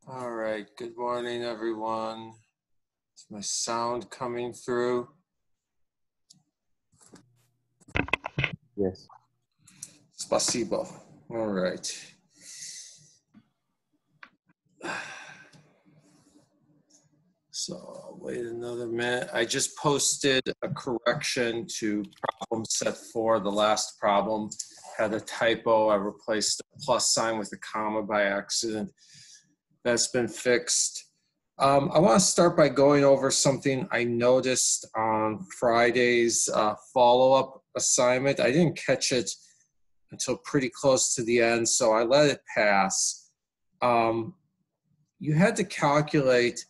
All right, good morning, everyone. Is my sound coming through? Yes. Spasibo. All right. So I'll wait another minute. I just posted a correction to problem set 4. The last problem had a typo. I replaced the plus sign with a comma by accident. That's been fixed. I want to start by going over something I noticed on Friday's follow-up assignment. I didn't catch it until pretty close to the end, so I let it pass. You had to calculate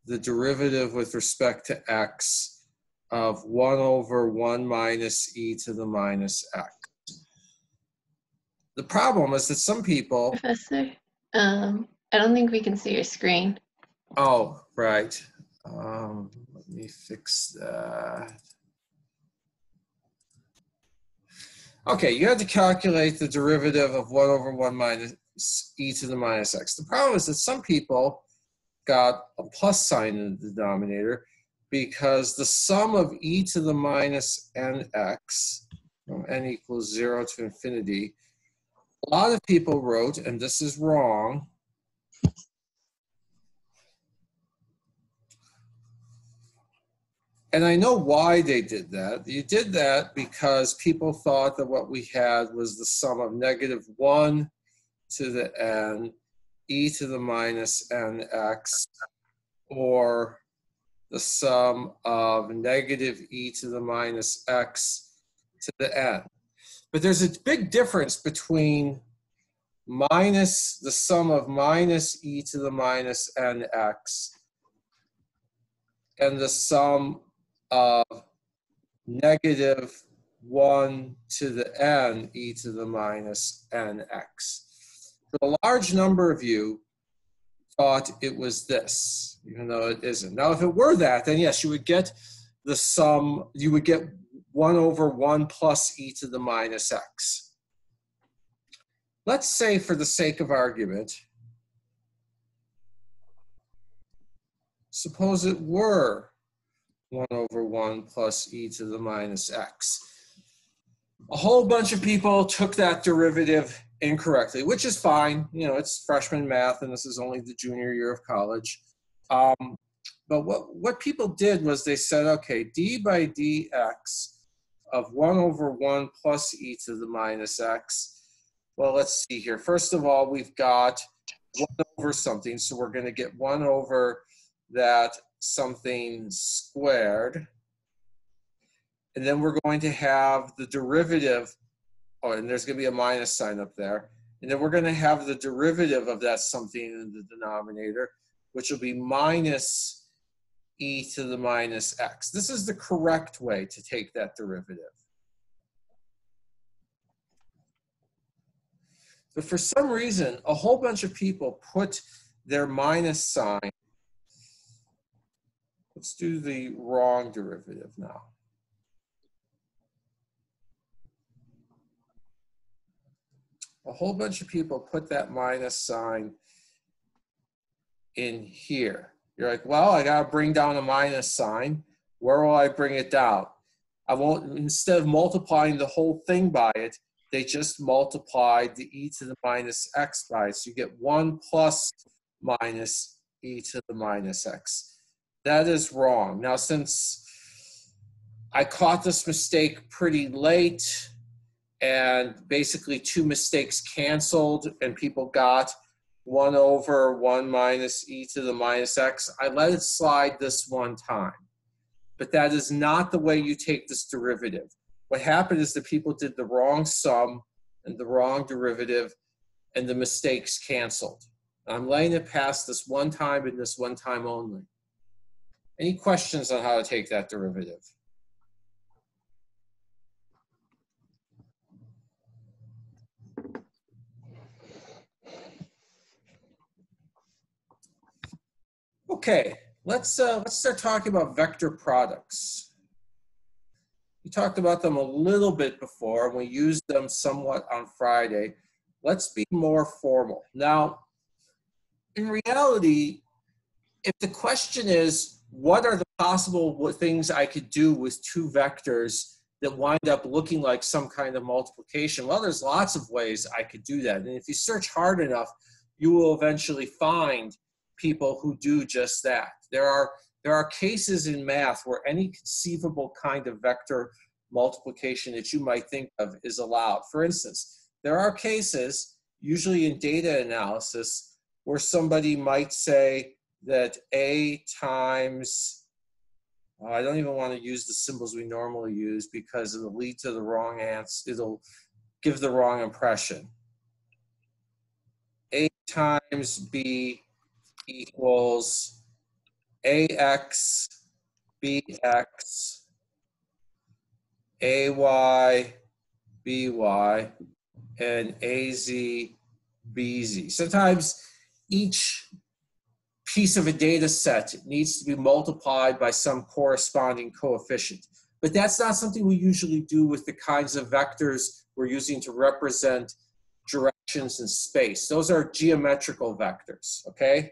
the derivative with respect to x of 1 over 1 minus e to the minus x. The problem is that some people... Professor, I don't think we can see your screen. Oh, right. Let me fix that. Okay, you had to calculate the derivative of 1 over 1 minus e to the minus x. The problem is that some people got a plus sign in the denominator because the sum of e to the minus nx, n equals 0 to infinity, a lot of people wrote, and this is wrong, and I know why they did that. You did that because people thought that what we had was the sum of negative 1 to the n, e to the minus nx, or the sum of negative e to the minus x to the n. But there's a big difference between minus the sum of minus e to the minus nx and the sum of negative 1 to the n e to the minus nx. A large number of you thought it was this, even though it isn't. Now, if it were that, then yes, you would get the sum, you would get 1 over 1 plus e to the minus x. Let's say, for the sake of argument, suppose it were 1 over 1 plus e to the minus x. A whole bunch of people took that derivative incorrectly, which is fine. You know, it's freshman math, and this is only the junior year of college. But what people did was they said, okay, d by dx of 1 over 1 plus e to the minus x. Well, let's see here. First of all, we've got 1 over something, so we're going to get 1 over that something squared. And then we're going to have the derivative, oh, and there's going to be a minus sign up there. And then we're going to have the derivative of that something in the denominator, which will be minus e to the minus x. This is the correct way to take that derivative. But for some reason, a whole bunch of people put their minus sign. Let's do the wrong derivative now. A whole bunch of people put that minus sign in here. You're like, well, I got to bring down a minus sign. Where will I bring it down? I won't, instead of multiplying the whole thing by it, they just multiplied the e to the minus x by it. So you get 1 plus minus e to the minus x. That is wrong. Now, since I caught this mistake pretty late, and basically 2 mistakes canceled, and people got 1 over 1 minus e to the minus x, I let it slide this one time. But that is not the way you take this derivative. What happened is that people did the wrong sum and the wrong derivative, and the mistakes canceled. I'm letting it pass this one time and this one time only. Any questions on how to take that derivative? Okay, let's start talking about vector products. We talked about them a little bit before, and we used them somewhat on Friday. Let's be more formal. Now, in reality, if the question is, what are the possible things I could do with two vectors that wind up looking like some kind of multiplication? Well, there's lots of ways I could do that. And if you search hard enough, you will eventually find people who do just that. There are cases in math where any conceivable kind of vector multiplication that you might think of is allowed. For instance, there are cases, usually in data analysis, where somebody might say that A times, I don't even want to use the symbols we normally use because it'll lead to the wrong answer, it'll give the wrong impression. A times B equals AX, BX, AY, BY, and AZ, BZ. Sometimes each piece of a data set needs to be multiplied by some corresponding coefficient. But that's not something we usually do with the kinds of vectors we're using to represent directions in space. Those are geometrical vectors, okay?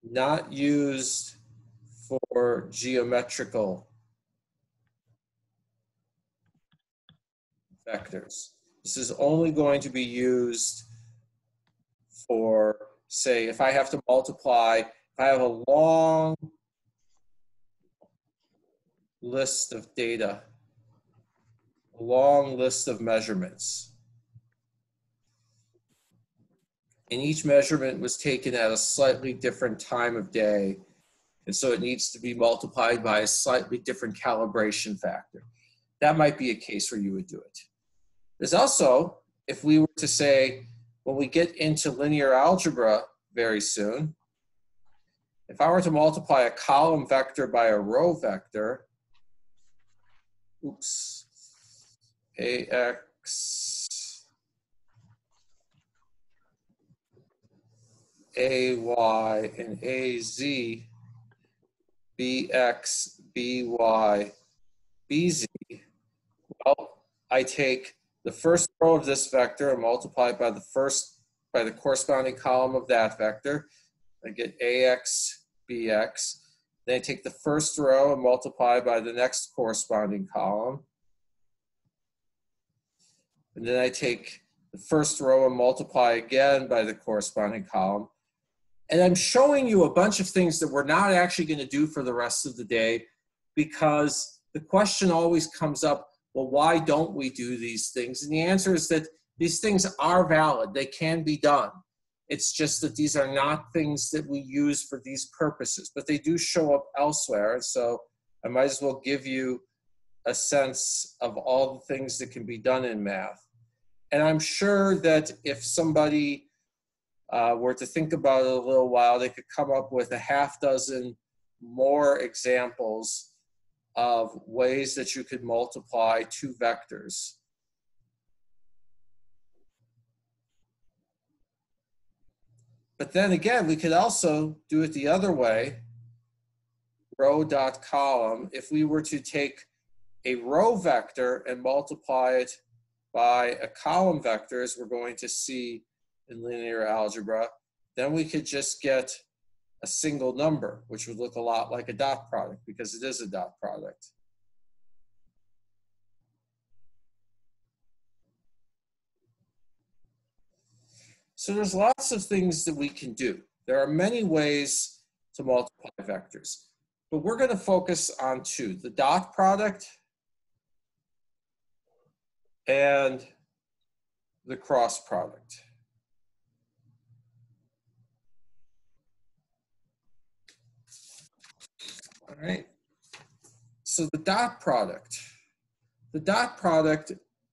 Not used for geometrical vectors. This is only going to be used for, say, if I have to multiply, if I have a long list of data, a long list of measurements, and each measurement was taken at a slightly different time of day, and so it needs to be multiplied by a slightly different calibration factor. That might be a case where you would do it. There's also, if we were to say, when we get into linear algebra very soon, if I were to multiply a column vector by a row vector, oops, AX, AY, and AZ, BX, BY, BZ, well, I take the first row of this vector and multiply it by the corresponding column of that vector. I get AX, BX. Then I take the first row and multiply by the next corresponding column. And then I take the first row and multiply again by the corresponding column. And I'm showing you a bunch of things that we're not actually going to do for the rest of the day, because the question always comes up, well, why don't we do these things? And the answer is that these things are valid. They can be done. It's just that these are not things that we use for these purposes, but they do show up elsewhere. And so I might as well give you a sense of all the things that can be done in math. And I'm sure that if somebody were to think about it a little while, they could come up with a half dozen more examples of ways that you could multiply two vectors. But then again, we could also do it the other way, row dot column. If we were to take a row vector and multiply it by a column vector, as we're going to see in linear algebra, then we could just get a single number, which would look a lot like a dot product, because it is a dot product. So there's lots of things that we can do. There are many ways to multiply vectors, but we're going to focus on two: the dot product and the cross product. All right. So the dot product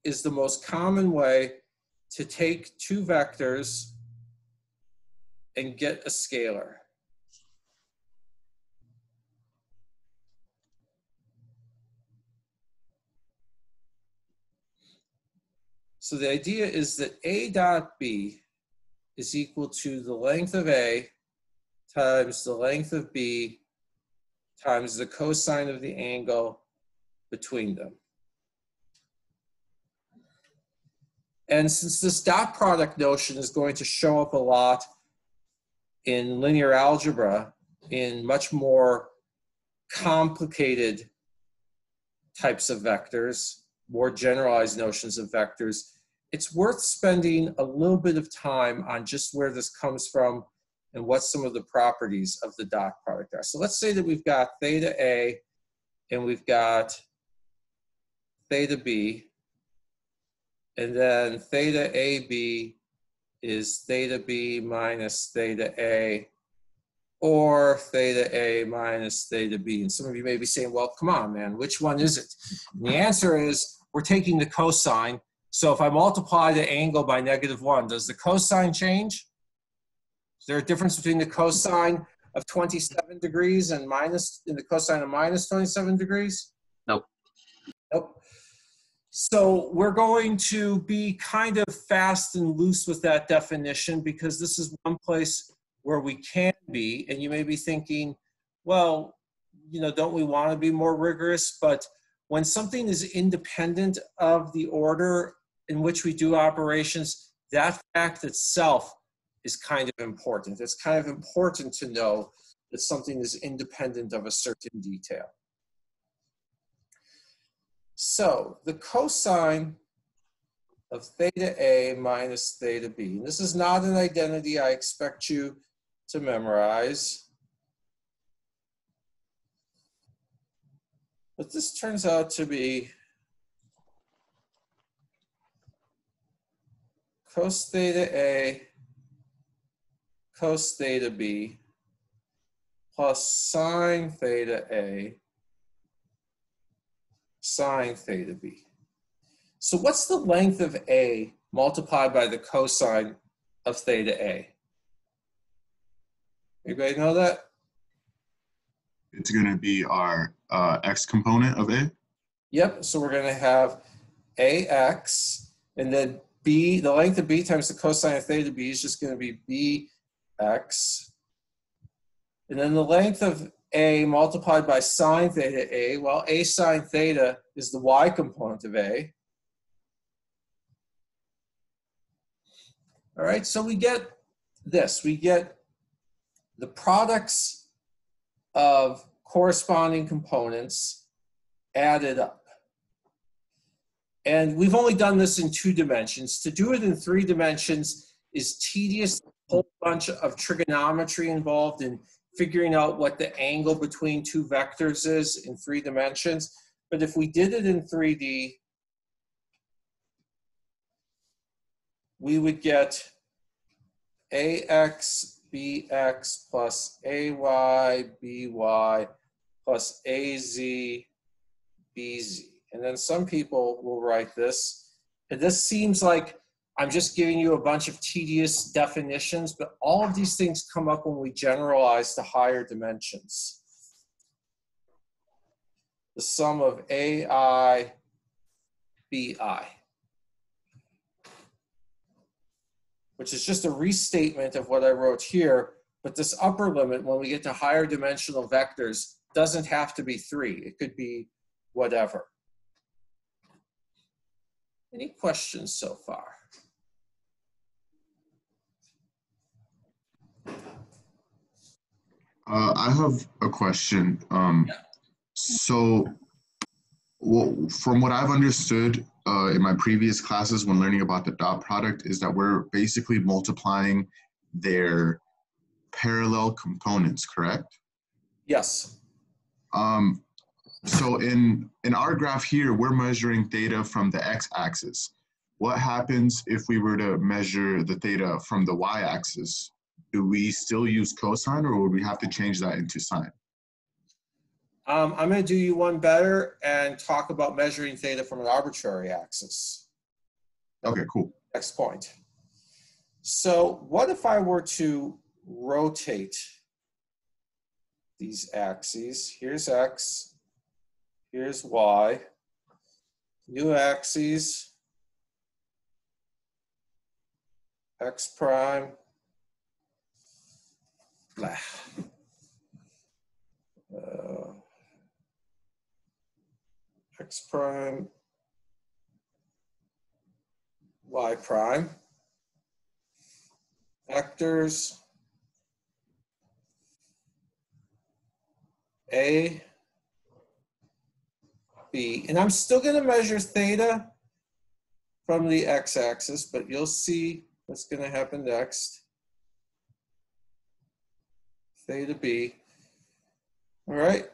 is the most common way to take two vectors and get a scalar. So the idea is that A dot B is equal to the length of A times the length of B times the cosine of the angle between them. And since this dot product notion is going to show up a lot in linear algebra in much more complicated types of vectors, more generalized notions of vectors, it's worth spending a little bit of time on just where this comes from and what some of the properties of the dot product are. So let's say that we've got theta A and we've got theta B, and then theta AB is theta B minus theta A, or theta A minus theta B. And some of you may be saying, well, come on, man, which one is it? And the answer is, we're taking the cosine. So if I multiply the angle by -1, does the cosine change? Is there a difference between the cosine of 27 degrees and the cosine of minus 27 degrees? Nope. Nope. So we're going to be kind of fast and loose with that definition because this is one place where we can be. And you may be thinking, well, don't we want to be more rigorous? But when something is independent of the order in which we do operations, that fact itself is kind of important. It's kind of important to know that something is independent of a certain detail. So the cosine of theta A minus theta B, and this is not an identity I expect you to memorize, but this turns out to be cos theta A cos theta B plus sine theta A sine theta B. So what's the length of A multiplied by the cosine of theta A? Anybody know that? It's going to be our x component of A. Yep, so we're going to have AX, and then B, the length of B times the cosine of theta B is just going to be BX. And then the length of A multiplied by sine theta A, well, A sine theta is the y component of A. All right, so we get this. We get the products of corresponding components added up. And we've only done this in 2 dimensions. To do it in 3 dimensions is tedious, a whole bunch of trigonometry involved in figuring out what the angle between 2 vectors is in 3 dimensions. But if we did it in 3D, we would get AX BX plus AY BY plus AZ BZ. And then some people will write this. And this seems like I'm just giving you a bunch of tedious definitions, but all of these things come up when we generalize to higher dimensions. The sum of AI BI, which is just a restatement of what I wrote here, but this upper limit, when we get to higher dimensional vectors, doesn't have to be 3. It could be whatever. Any questions so far? I have a question. So from what I've understood in my previous classes when learning about the dot product is that we're basically multiplying their parallel components, correct? Yes. So in our graph here, we're measuring theta from the x-axis. What happens if we were to measure the theta from the y-axis? Do we still use cosine, or would we have to change that into sine? I'm going to do you one better and talk about measuring theta from an arbitrary axis. Okay, cool. Next point. So what if I were to rotate these axes? Here's x, here's y, new axes, x prime, blah. X prime, y prime, vectors A, B, and I'm still going to measure theta from the x-axis, but you'll see what's going to happen next. Theta B. All right.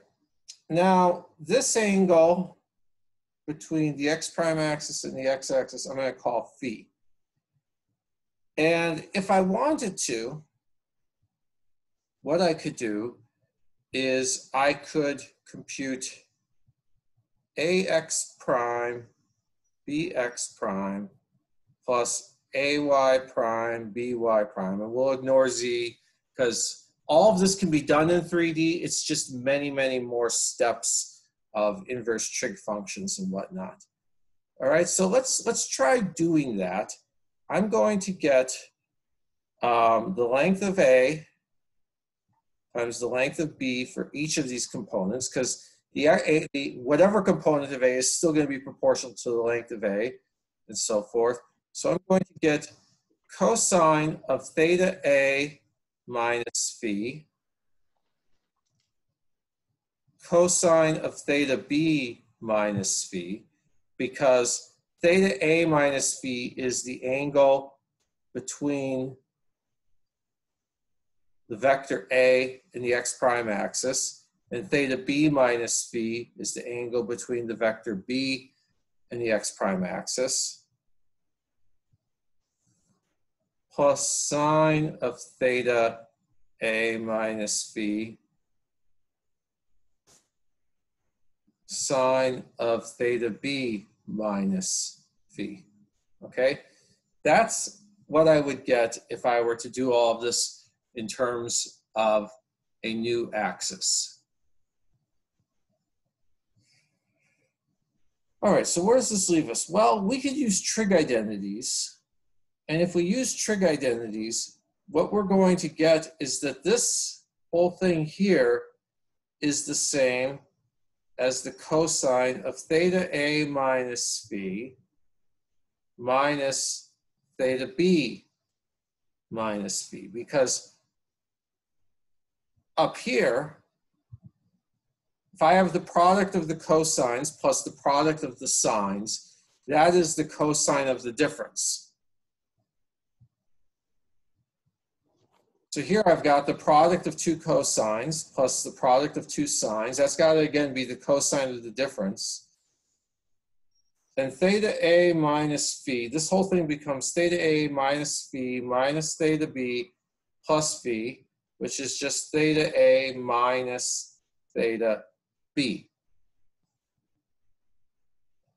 Now, this angle between the x prime axis and the x-axis, I'm going to call phi. And if I wanted to, what I could do is I could compute ax prime bx prime plus ay prime by prime. And we'll ignore z because all of this can be done in 3D. It's just many, many more steps of inverse trig functions and whatnot. All right, so let's try doing that. I'm going to get the length of A times the length of B for each of these components, because whatever component of A is still going to be proportional to the length of A, and so forth. So I'm going to get cosine of theta A minus phi, cosine of theta B minus phi, because theta A minus phi is the angle between the vector A and the x prime axis, and theta B minus phi is the angle between the vector B and the x prime axis, plus sine of theta A minus phi, sine of theta B minus phi. Okay, that's what I would get if I were to do all of this in terms of a new axis. All right, so where does this leave us? Well, we could use trig identities. And if we use trig identities, what we're going to get is that this whole thing here is the same as the cosine of theta A minus phi minus theta B minus phi, because up here, if I have the product of the cosines plus the product of the sines, that is the cosine of the difference. So here I've got the product of two cosines plus the product of two sines. That's got to, again, be the cosine of the difference. Then theta A minus phi, this whole thing becomes theta A minus phi minus theta B plus phi, which is just theta A minus theta B.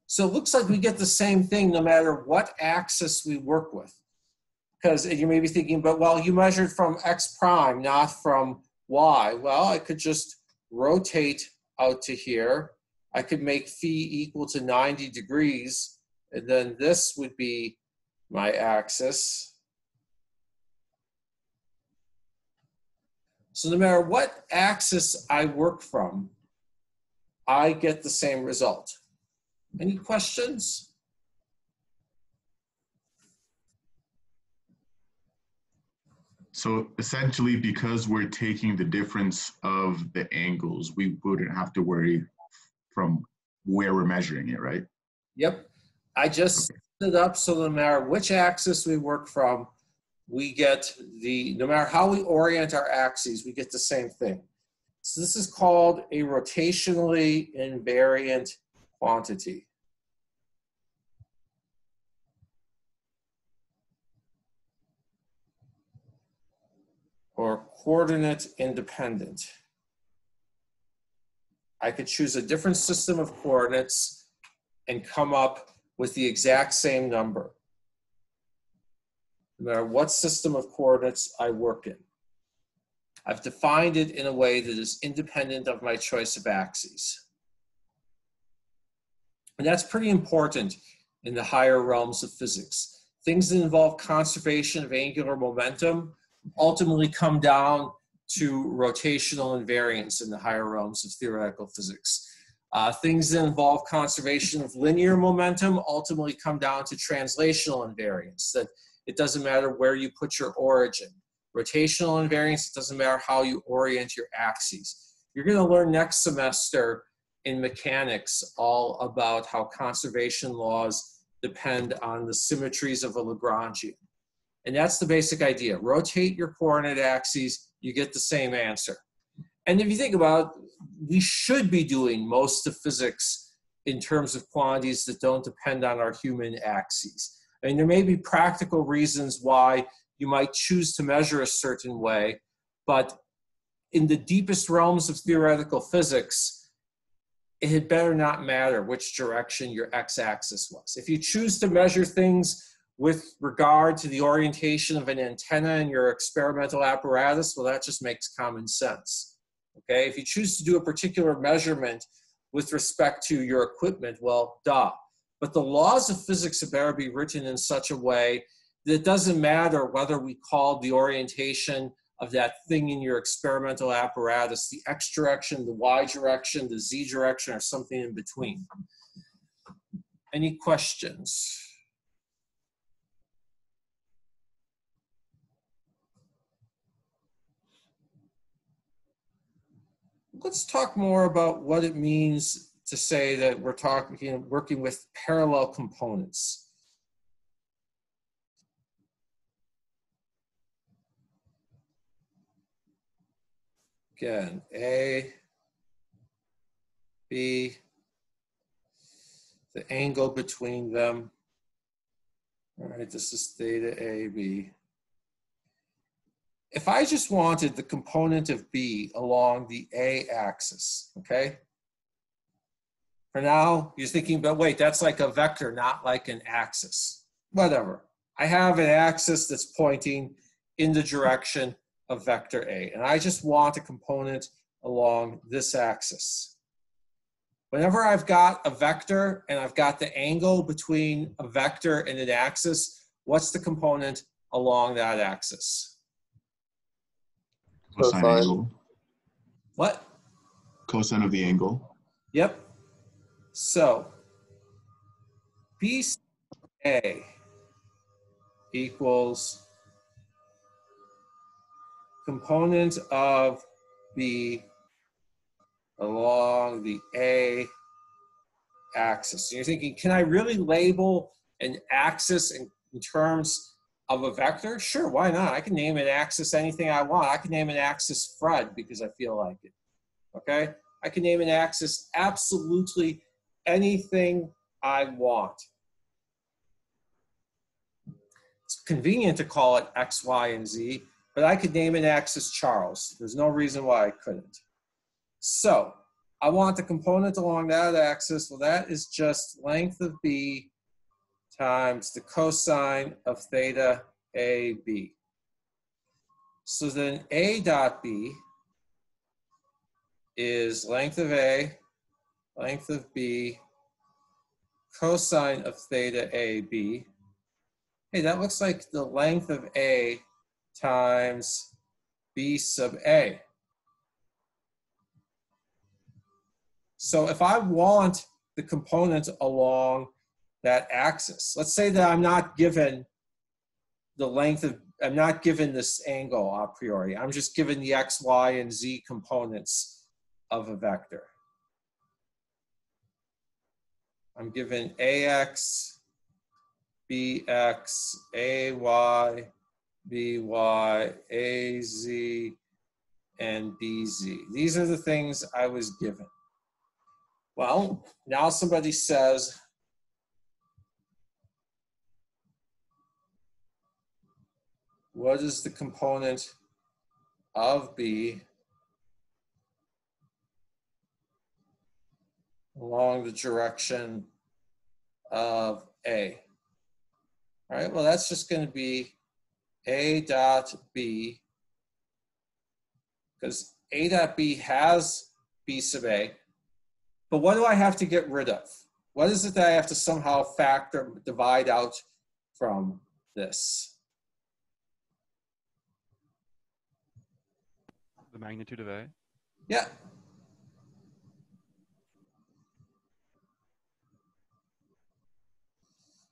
So it looks like we get the same thing no matter what axis we work with. Because you may be thinking, but well, you measured from x prime, not from y. Well, I could just rotate out to here. I could make phi equal to 90 degrees, and then this would be my axis. So no matter what axis I work from, I get the same result. Any questions? So essentially, because we're taking the difference of the angles, we wouldn't have to worry from where we're measuring it, right? Yep. I just set it up so no matter which axis we work from, we get no matter how we orient our axes, we get the same thing. So this is called a rotationally invariant quantity. Or coordinate independent. I could choose a different system of coordinates and come up with the exact same number, no matter what system of coordinates I work in. I've defined it in a way that is independent of my choice of axes. And that's pretty important in the higher realms of physics. Things that involve conservation of angular momentum ultimately come down to rotational invariance in the higher realms of theoretical physics. Things that involve conservation of linear momentum ultimately come down to translational invariance, that it doesn't matter where you put your origin. Rotational invariance, it doesn't matter how you orient your axes. You're going to learn next semester in mechanics all about how conservation laws depend on the symmetries of a Lagrangian. And that's the basic idea. Rotate your coordinate axes, you get the same answer. And if you think about it, we should be doing most of physics in terms of quantities that don't depend on our human axes. I mean, there may be practical reasons why you might choose to measure a certain way, but in the deepest realms of theoretical physics, it had better not matter which direction your x-axis was. If you choose to measure things with regard to the orientation of an antenna in your experimental apparatus, well, that just makes common sense. Okay, if you choose to do a particular measurement with respect to your equipment, well, duh. But the laws of physics had better be written in such a way that it doesn't matter whether we call the orientation of that thing in your experimental apparatus the x direction, the y direction, the z direction, or something in between. Any questions? Let's talk more about what it means to say that we're working with parallel components. Again, A, B, the angle between them. All right, this is theta A, B. If I just wanted the component of B along the A axis, okay? For now, you're thinking, but wait, that's like a vector, not like an axis. Whatever. I have an axis that's pointing in the direction of vector A, and I just want a component along this axis. Whenever I've got a vector and I've got the angle between a vector and an axis, what's the component along that axis? Cosine angle. What? Cosine of the angle. Yep. So BA equals component of B along the A axis. And you're thinking, can I really label an axis in terms of a vector? Sure, why not? I can name an axis anything I want. I can name an axis Fred because I feel like it. Okay? I can name an axis absolutely anything I want. It's convenient to call it X, Y, and Z, but I could name an axis Charles. There's no reason why I couldn't. So I want the component along that axis. Well, that is just length of B times the cosine of theta AB. So then A dot B is length of A, length of B, cosine of theta AB. Hey, that looks like the length of A times B sub A. So if I want the component along that axis, let's say that I'm not given the length of, I'm not given this angle a priori. I'm just given the X, Y, and Z components of a vector. I'm given AX, BX, AY, BY, AZ, and BZ. These are the things I was given. Well, now somebody says, what is the component of B along the direction of A? All right, well, that's just going to be A dot B, because A dot B has B sub A. But what do I have to get rid of? What is it that I have to somehow divide out from this? The magnitude of A? Yeah.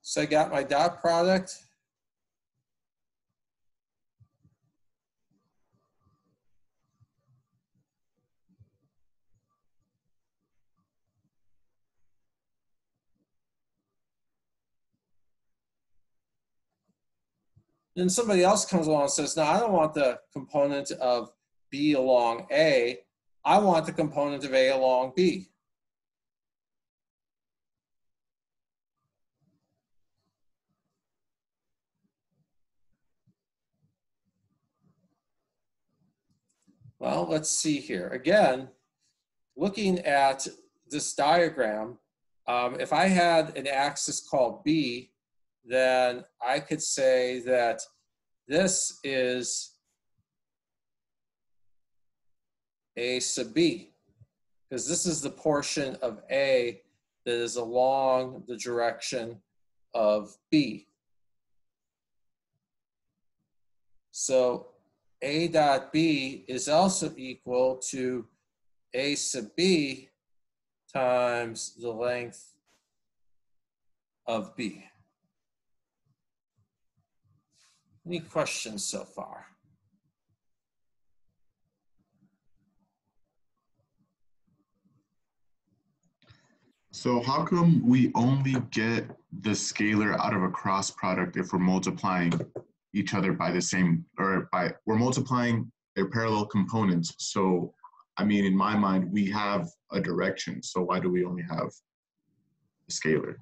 So I got my dot product. Then somebody else comes along and says, no, I don't want the component of B along A. I want the component of A along B. Well, let's see here. Again, looking at this diagram, if I had an axis called B, then I could say that this is A sub B, because this is the portion of A that is along the direction of B. So A dot B is also equal to A sub B times the length of B. Any questions so far? So how come we only get the scalar out of a cross product if we're multiplying each other by the same, or we're multiplying their parallel components? So, I mean, in my mind, we have a direction. So why do we only have a scalar?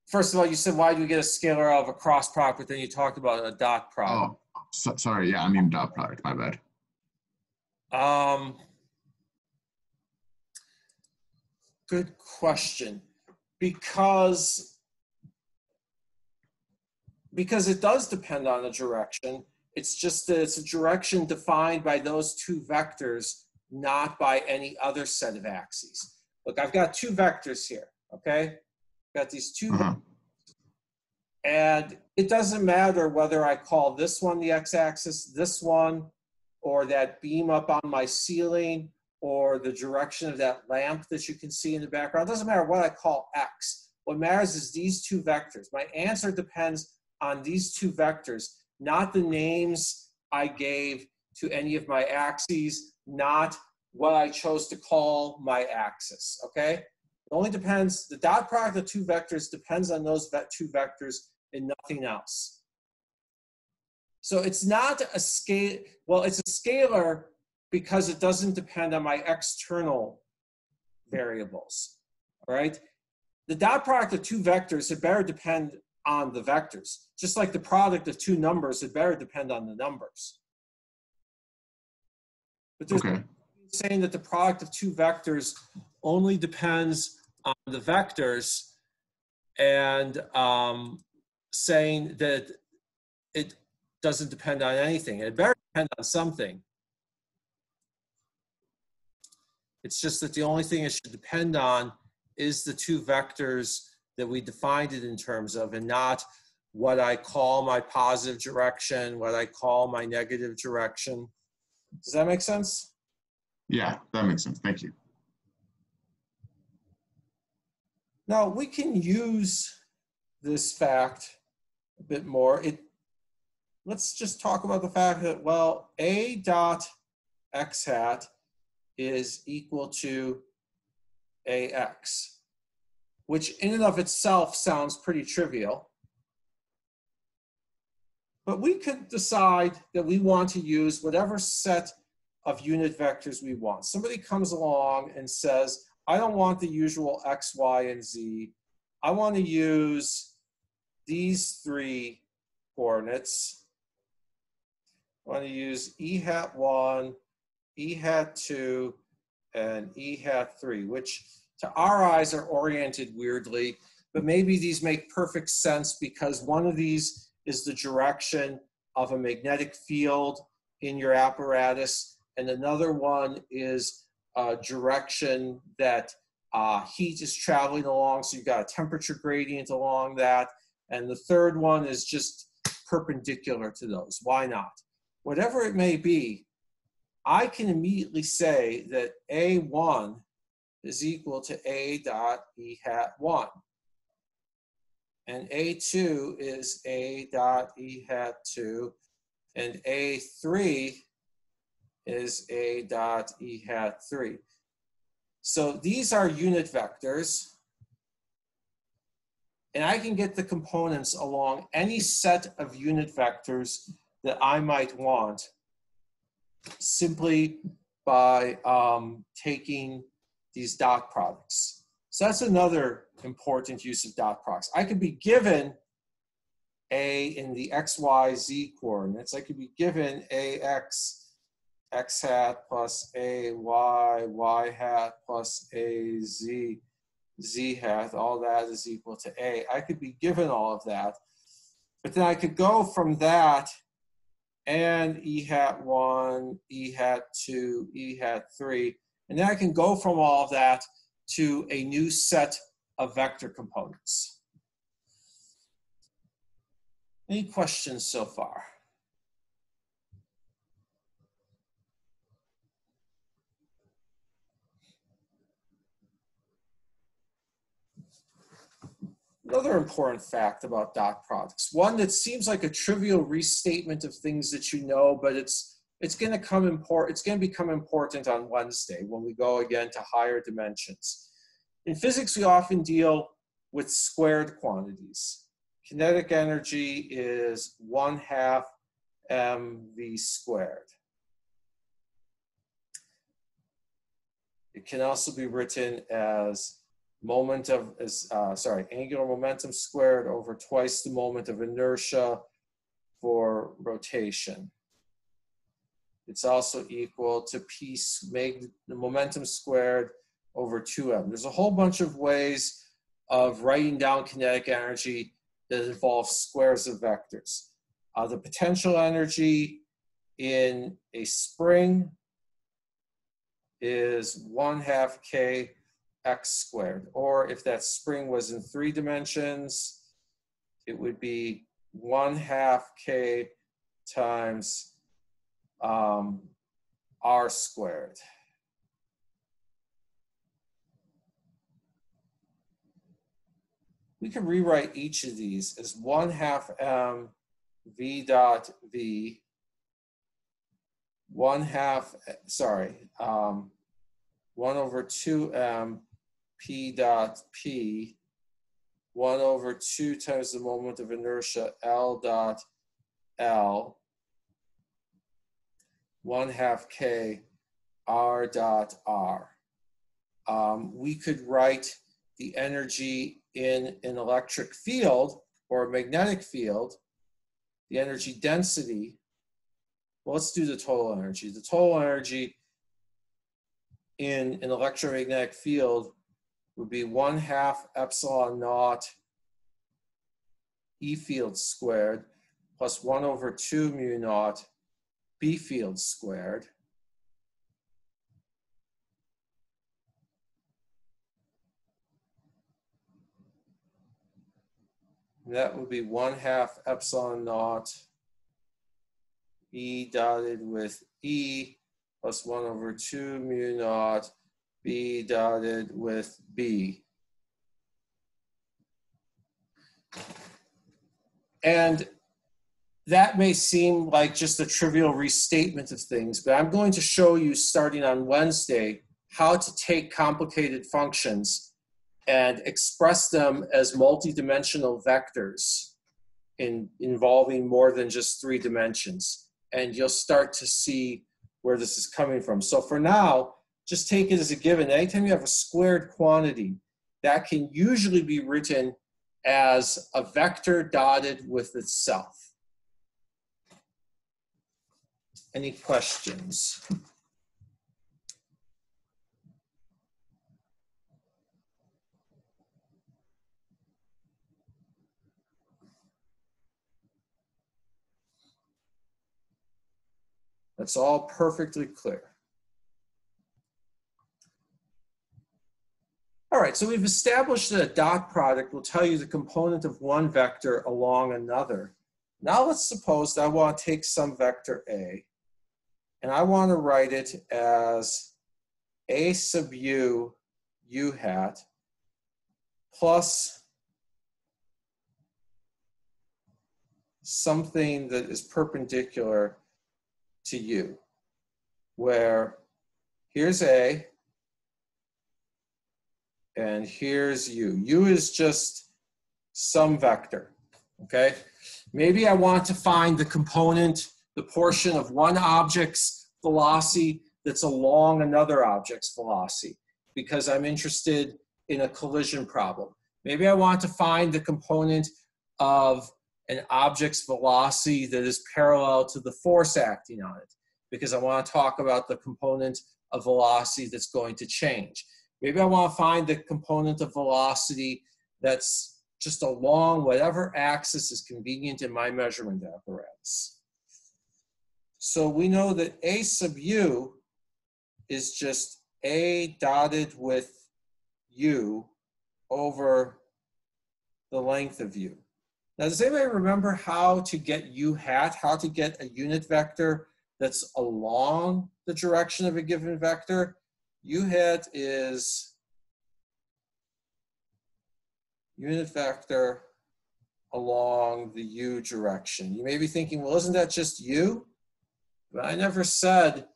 First of all, you said, why do we get a scalar out of a cross product, but then you talked about a dot product. Oh, sorry. Yeah, I mean dot product. My bad. Good question. Because it does depend on the direction. It's just that it's a direction defined by those two vectors, not by any other set of axes. Look, I've got two vectors here, okay? I've got these two vectors. And it doesn't matter whether I call this one the x-axis, this one, or that beam up on my ceiling, or the direction of that lamp that you can see in the background. It doesn't matter what I call x. What matters is these two vectors. My answer depends on these two vectors, not the names I gave to any of my axes, not what I chose to call my axis, okay? It only depends, the dot product of two vectors depends on those two vectors and nothing else. So it's not a scale, well, it's a scalar because it doesn't depend on my external variables, all right? The dot product of two vectors, it better depend on the vectors. Just like the product of two numbers, it better depend on the numbers. But there's saying that the product of two vectors only depends on the vectors, and saying that it doesn't depend on anything. It better depend on something. It's just that the only thing it should depend on is the two vectors that we defined it in terms of, and not what I call my positive direction, what I call my negative direction. Does that make sense? Yeah, that makes sense. Thank you. Now, we can use this fact a bit more. Let's just talk about the fact that, well, A dot x hat is equal to AX, which in and of itself sounds pretty trivial. But we could decide that we want to use whatever set of unit vectors we want. Somebody comes along and says, I don't want the usual X, Y, and Z. I want to use these three coordinates. I want to use E hat 1, E hat 2, and E hat 3, which to our eyes are oriented weirdly, but maybe these make perfect sense because one of these is the direction of a magnetic field in your apparatus, and another one is a direction that heat is traveling along, so you've got a temperature gradient along that, and the third one is just perpendicular to those. Why not? Whatever it may be, I can immediately say that A1 is equal to A dot E hat 1. And A2 is A dot E hat 2. And A3 is A dot E hat 3. So these are unit vectors. And I can get the components along any set of unit vectors that I might want simply by taking these dot products. So that's another important use of dot products. I could be given A in the x, y, z coordinates. I could be given AX, x hat plus A y, y hat plus A z, z hat. All that is equal to A. I could be given all of that. But then I could go from that and E hat 1, E hat 2, E hat 3. And then I can go from all of that to a new set of vector components. Any questions so far? Another important fact about dot products, one that seems like a trivial restatement of things that you know, but it's going to become important on Wednesday when we go again to higher dimensions. In physics, we often deal with squared quantities. Kinetic energy is 1/2 mv squared. It can also be written as angular momentum squared over twice the moment of inertia for rotation. It's also equal to the momentum squared over 2m. There's a whole bunch of ways of writing down kinetic energy that involve squares of vectors. The potential energy in a spring is 1/2 k x squared. Or if that spring was in 3 dimensions, it would be 1/2 k times r squared. We can rewrite each of these as 1/2 m v dot v, 1/2 p dot p, 1/2 times the moment of inertia L dot L, 1/2 k r dot r. We could write the energy in an electric field or a magnetic field, the energy density. Well, let's do the total energy. The total energy in an electromagnetic field would be 1/2 epsilon naught E field squared plus 1/2 mu naught B field squared. And that would be 1/2 epsilon naught E dotted with E plus 1/2 mu naught B dotted with B. And that may seem like just a trivial restatement of things, but I'm going to show you starting on Wednesday how to take complicated functions and express them as multidimensional vectors involving more than just 3 dimensions. And you'll start to see where this is coming from. So for now, just take it as a given. Anytime you have a squared quantity, that can usually be written as a vector dotted with itself. Any questions? That's all perfectly clear. All right, so we've established that a dot product will tell you the component of one vector along another. Now let's suppose that I want to take some vector A, and I want to write it as A sub u u hat plus something that is perpendicular to u, where here's A and here's u. U is just some vector, okay? Maybe I want to find the component, the portion of one object's velocity that's along another object's velocity, because I'm interested in a collision problem. Maybe I want to find the component of an object's velocity that is parallel to the force acting on it, because I want to talk about the component of velocity that's going to change. Maybe I want to find the component of velocity that's just along whatever axis is convenient in my measurement apparatus. So we know that A sub u is just A dotted with u over the length of u. Now, does anybody remember how to get u hat, how to get a unit vector that's along the direction of a given vector? U hat is unit vector along the u direction. You may be thinking, well, isn't that just u? But I never said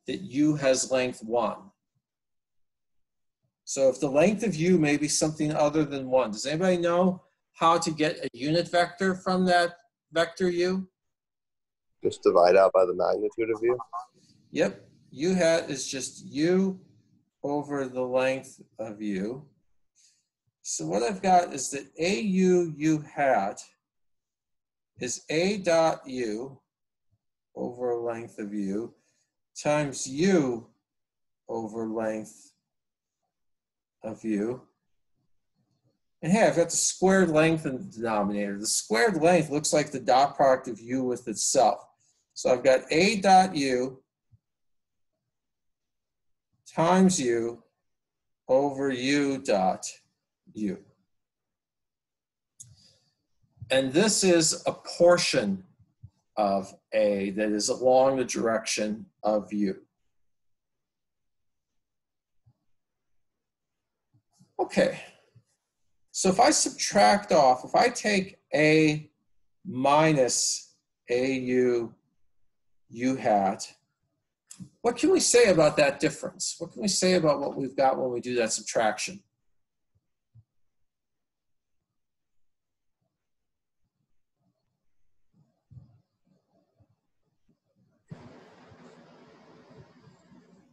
that u has length 1. So if the length of u may be something other than 1, does anybody know how to get a unit vector from that vector u? Just divide out by the magnitude of u? Yep, u hat is just u over the length of u. So what I've got is that AU u hat is A dot u over length of u times u over length of u. And hey, I've got the squared length in the denominator. The squared length looks like the dot product of u with itself. So I've got A dot u times u over u dot u. And this is a portion of A that is along the direction of u. Okay, so if I subtract off, if I take A minus AU u hat, what can we say about that difference? What can we say about what we've got when we do that subtraction?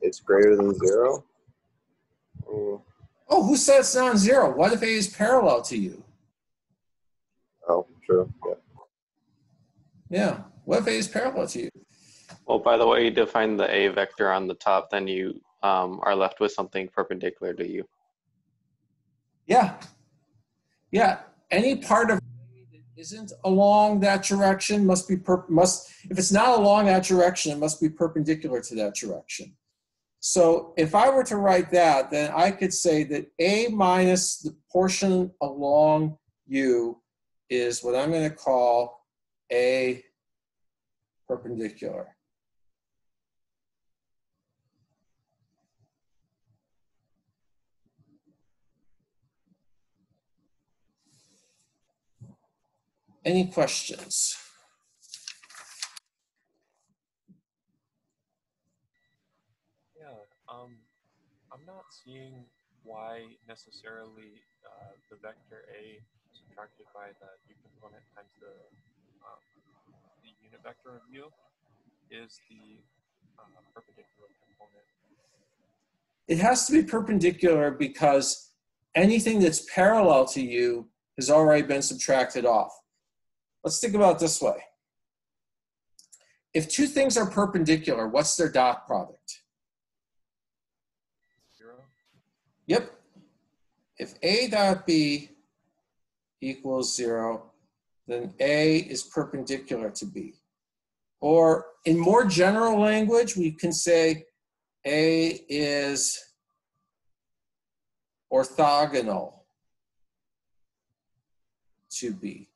It's greater than 0? Oh, who said it's non-zero? What if A is parallel to u? Oh, true. Yeah. Yeah, what if A is parallel to u? Well, by the way you define the A vector on the top, then you are left with something perpendicular to you. Yeah. Yeah, any part of A that isn't along that direction must be, if it's not along that direction, it must be perpendicular to that direction. So if I were to write that, then I could say that A minus the portion along u is what I'm going to call A perpendicular. Any questions? Yeah, I'm not seeing why necessarily the vector A subtracted by the u component times the unit vector of u is the perpendicular component. It has to be perpendicular because anything that's parallel to u has already been subtracted off. Let's think about it this way. If two things are perpendicular, what's their dot product? 0? Yep. If A dot B equals 0, then A is perpendicular to B. Or in more general language, we can say A is orthogonal to B.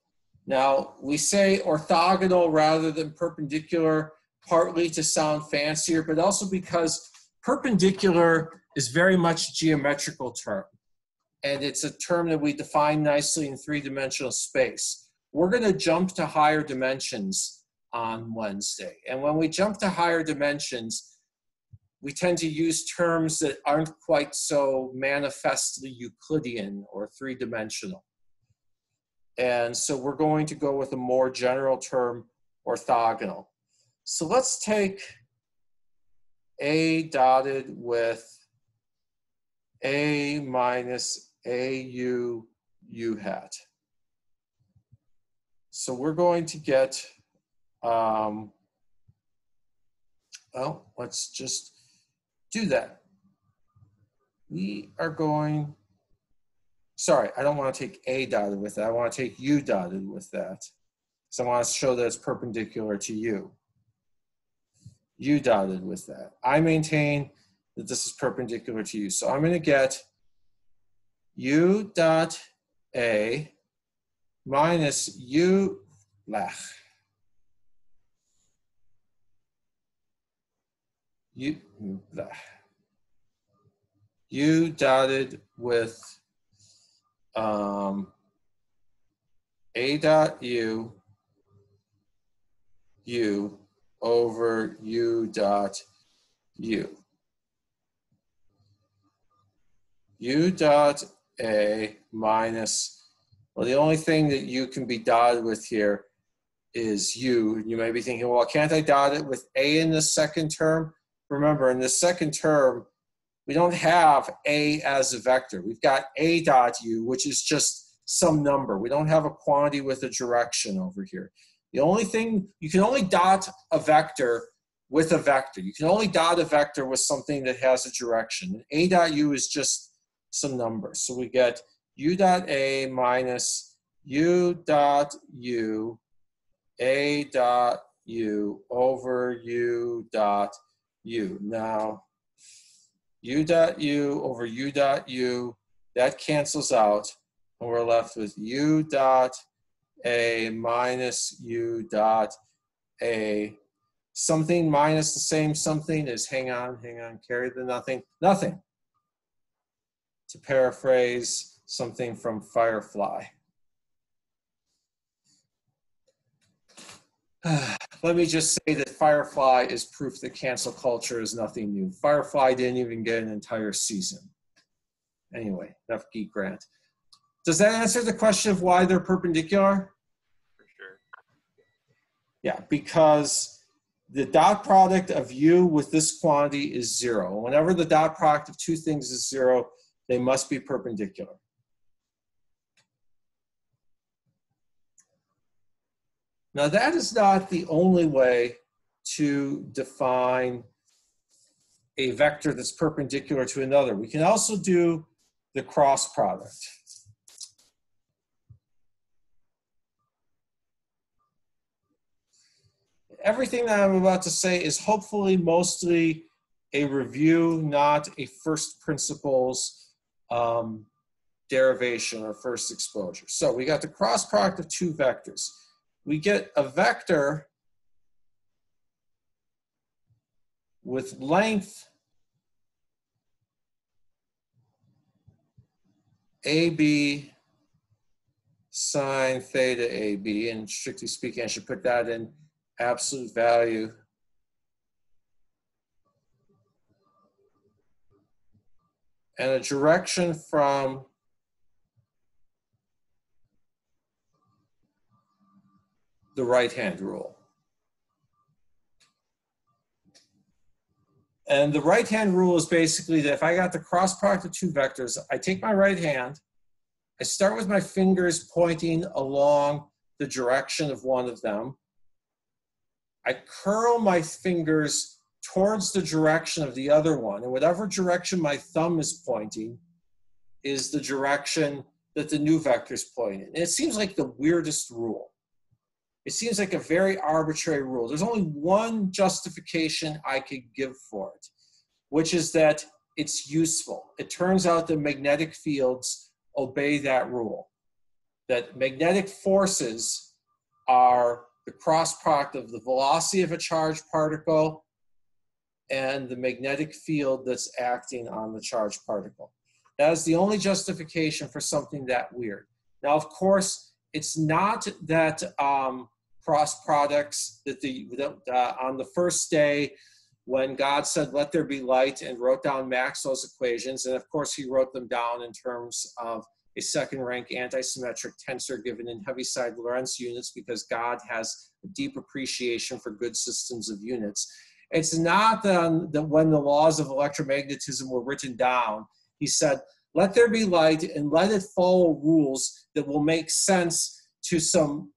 Now, we say orthogonal rather than perpendicular, partly to sound fancier, but also because perpendicular is very much a geometrical term. And it's a term that we define nicely in three-dimensional space. We're going to jump to higher dimensions on Wednesday. And when we jump to higher dimensions, we tend to use terms that aren't quite so manifestly Euclidean or three-dimensional. And so we're going to go with a more general term, orthogonal. So let's take A dotted with A minus AU U hat. So we're going to get, well, let's just do that. We are going, sorry, I don't want to take A dotted with that. I want to take U dotted with that. So I want to show that it's perpendicular to U. U dotted with that. I maintain that this is perpendicular to U. So I'm going to get U dot A minus U lach. U dotted with A dot U over U dot U. U dot A minus, well, the only thing that U can be dotted with here is U. You may be thinking, well, can't I dot it with A in the second term? Remember, in the second term, we don't have A as a vector. We've got A dot U, which is just some number. We don't have a quantity with a direction over here. The only thing, you can only dot a vector with a vector. You can only dot a vector with something that has a direction. And A dot U is just some numbers. So we get U dot A minus U dot U, A dot U over U dot U. Now, U dot U over U dot U, that cancels out, and we're left with U dot A minus U dot A. Something minus the same something is, hang on, carry the nothing, nothing. To paraphrase something from Firefly. Let me just say that Firefly is proof that cancel culture is nothing new. Firefly didn't even get an entire season. Anyway, enough geek rant. Does that answer the question of why they're perpendicular? For sure. Yeah, because the dot product of U with this quantity is 0. Whenever the dot product of two things is 0, they must be perpendicular. Now that is not the only way to define a vector that's perpendicular to another. We can also do the cross product. Everything that I'm about to say is hopefully mostly a review, not a first principles derivation or first exposure. So we got the cross product of two vectors. We get a vector with length AB sine theta AB, and strictly speaking, I should put that in absolute value. And a direction from the right-hand rule. And the right-hand rule is basically that if I got the cross product of two vectors, I take my right hand, I start with my fingers pointing along the direction of one of them. I curl my fingers towards the direction of the other one, and whatever direction my thumb is pointing is the direction that the new vector is pointing. And it seems like the weirdest rule. It seems like a very arbitrary rule. There's only one justification I could give for it, which is that it's useful. It turns out that magnetic fields obey that rule, that magnetic forces are the cross product of the velocity of a charged particle and the magnetic field that's acting on the charged particle. That is the only justification for something that weird. Now, of course, it's not that cross products that on the first day when God said, let there be light, and wrote down Maxwell's equations, and of course he wrote them down in terms of a second rank antisymmetric tensor given in Heaviside Lorentz units, because God has a deep appreciation for good systems of units. It's not that when the laws of electromagnetism were written down, he said, let there be light and let it follow rules that will make sense to some,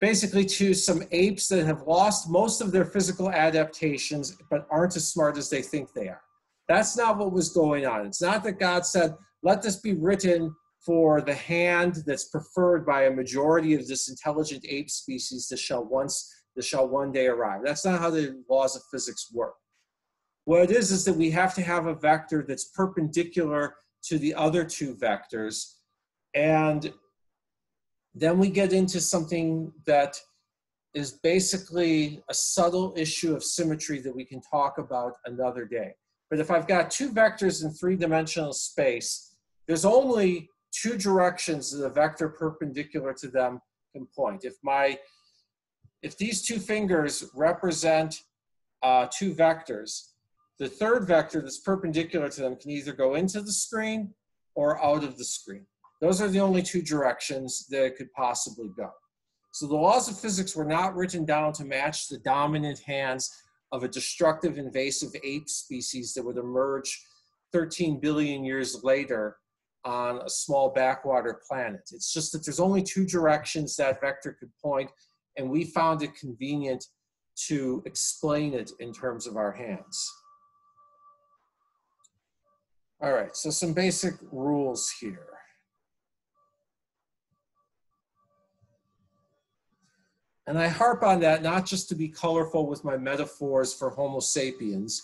basically to some apes that have lost most of their physical adaptations but aren't as smart as they think they are. That's not what was going on. It's not that God said, let this be written for the hand that's preferred by a majority of this intelligent ape species that shall one day arrive. That's not how the laws of physics work. What it is that we have to have a vector that's perpendicular to the other two vectors. And then we get into something that is basically a subtle issue of symmetry that we can talk about another day. But if I've got two vectors in three-dimensional space, there's only two directions that a vector perpendicular to them can point. If these two fingers represent two vectors, the third vector that's perpendicular to them can either go into the screen or out of the screen. Those are the only two directions that it could possibly go. So the laws of physics were not written down to match the dominant hands of a destructive invasive ape species that would emerge 13 billion years later on a small backwater planet. It's just that there's only two directions that vector could point, and we found it convenient to explain it in terms of our hands. All right, so some basic rules here. And I harp on that not just to be colorful with my metaphors for Homo sapiens,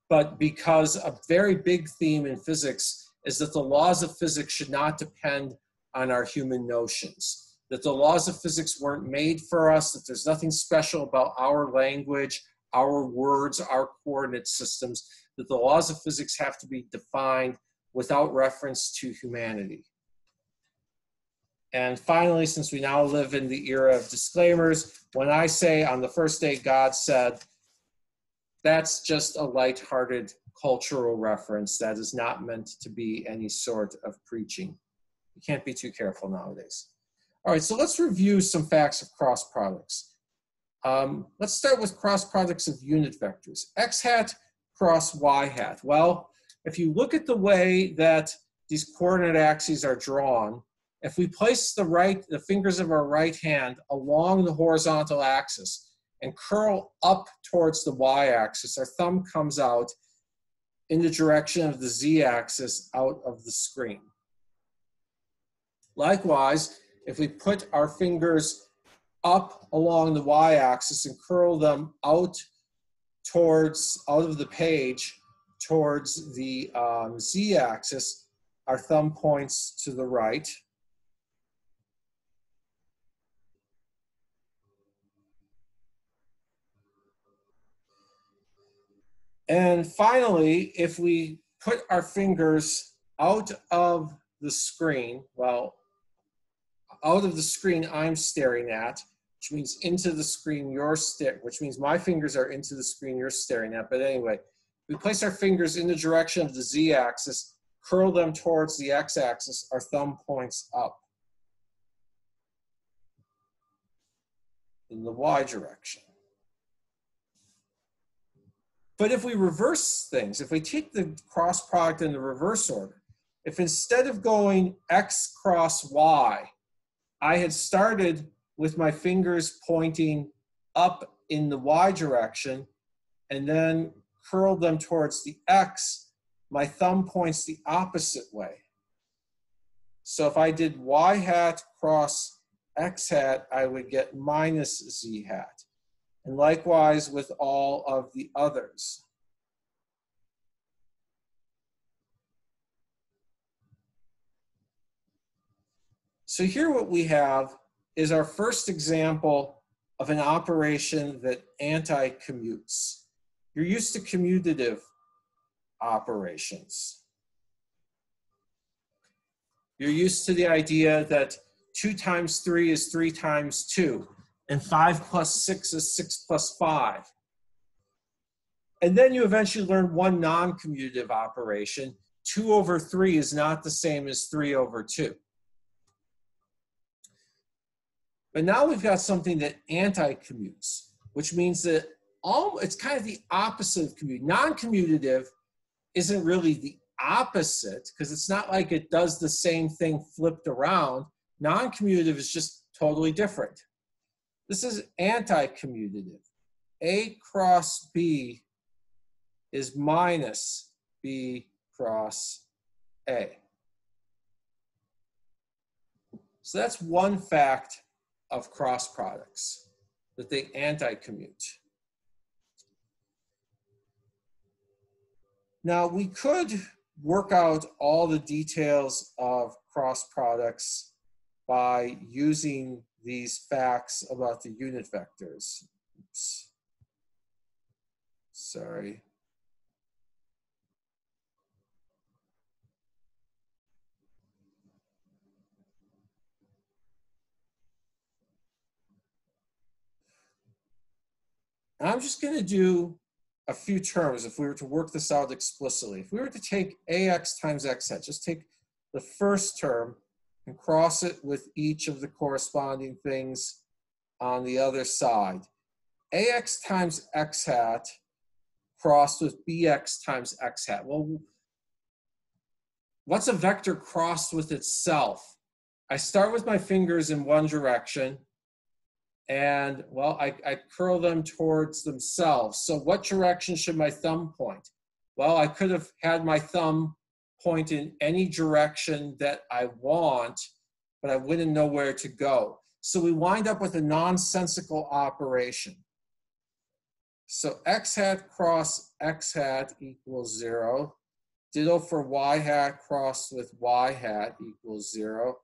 but because a very big theme in physics is that the laws of physics should not depend on our human notions, that the laws of physics weren't made for us, that there's nothing special about our language, our words, our coordinate systems, that the laws of physics have to be defined without reference to humanity. And finally, since we now live in the era of disclaimers, when I say on the first day God said, that's just a lighthearted cultural reference that is not meant to be any sort of preaching. You can't be too careful nowadays. All right, so let's review some facts of cross products. Let's start with cross products of unit vectors. X hat cross Y hat. Well, if you look at the way that these coordinate axes are drawn, if we place the fingers of our right hand along the horizontal axis and curl up towards the y-axis, our thumb comes out in the direction of the z-axis out of the screen. Likewise, if we put our fingers up along the y-axis and curl them out of the page towards the z-axis, our thumb points to the right. And finally, if we put our fingers out of the screen, well, out of the screen I'm staring at, which means into the screen which means my fingers are into the screen you're staring at. But anyway, we place our fingers in the direction of the z-axis, curl them towards the x-axis, our thumb points up in the y direction. But if we reverse things, if we take the cross product in the reverse order, if instead of going x cross y, I had started with my fingers pointing up in the y direction and then curled them towards the x, my thumb points the opposite way. So if I did y hat cross x hat, I would get minus z hat. And likewise with all of the others. So here what we have is our first example of an operation that anti-commutes. You're used to commutative operations. You're used to the idea that 2 times 3 is 3 times 2, and 5 plus 6 is 6 plus 5. And then you eventually learn one non-commutative operation. 2 over 3 is not the same as 3 over 2. But now we've got something that anti-commutes, which means that it's kind of the opposite of commute. Non-commutative isn't really the opposite, because it's not like it does the same thing flipped around. Non-commutative is just totally different. This is anti-commutative. A cross B is minus B cross A. So that's one fact of cross products, that they anti-commute. Now, we could work out all the details of cross products by using these facts about the unit vectors. Oops. Sorry. I'm just going to do a few terms if we were to work this out explicitly. If we were to take ax times x hat, just take the first term and cross it with each of the corresponding things on the other side. Ax times x hat crossed with bx times x hat. Well, what's a vector crossed with itself? I start with my fingers in one direction, and well, I curl them towards themselves. So what direction should my thumb point? Well, I could have had my thumb point in any direction that I want, but I wouldn't know where to go. So we wind up with a nonsensical operation. So x hat cross x hat equals 0. Ditto for y hat crossed with y hat equals 0.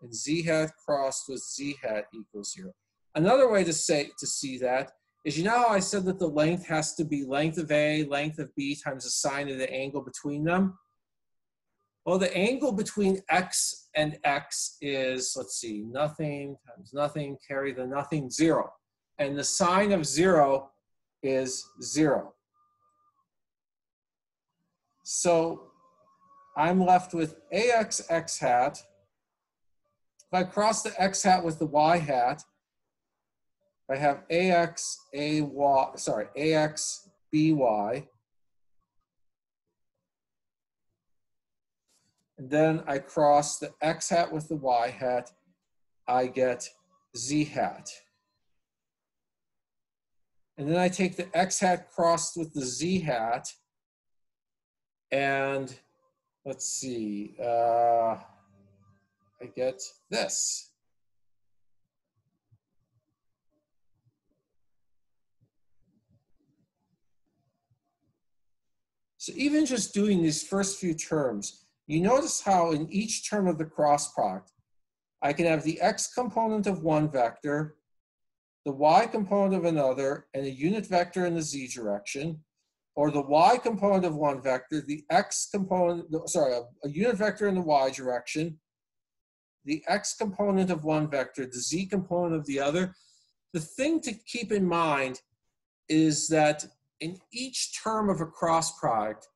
And z hat crossed with z hat equals 0. Another way to see that is, you know how I said that the length has to be length of A, length of B times the sine of the angle between them? Well, the angle between x and x is, let's see, nothing times nothing, carry the nothing, 0. And the sine of 0 is 0. So I'm left with ax x hat. If I cross the x hat with the y hat, I have ax by, and then I cross the x hat with the y hat, I get z hat. And then I take the x hat crossed with the z hat, and let's see, I get this. So even just doing these first few terms, you notice how in each term of the cross product, I can have the x component of one vector, the y component of another, and a unit vector in the z direction, or the y component of one vector, the x component, a unit vector in the y direction, the x component of one vector, the z component of the other. The thing to keep in mind is that in each term of a cross product,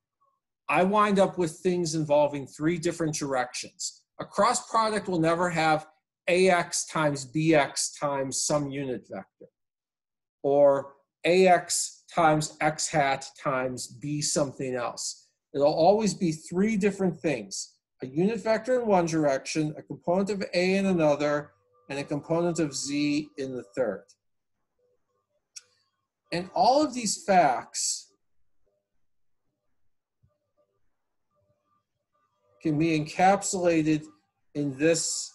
I wind up with things involving 3 different directions. A cross product will never have ax times bx times some unit vector, or ax times x hat times b something else. It'll always be 3 different things: a unit vector in one direction, a component of a in another, and a component of z in the third. And all of these facts can be encapsulated in this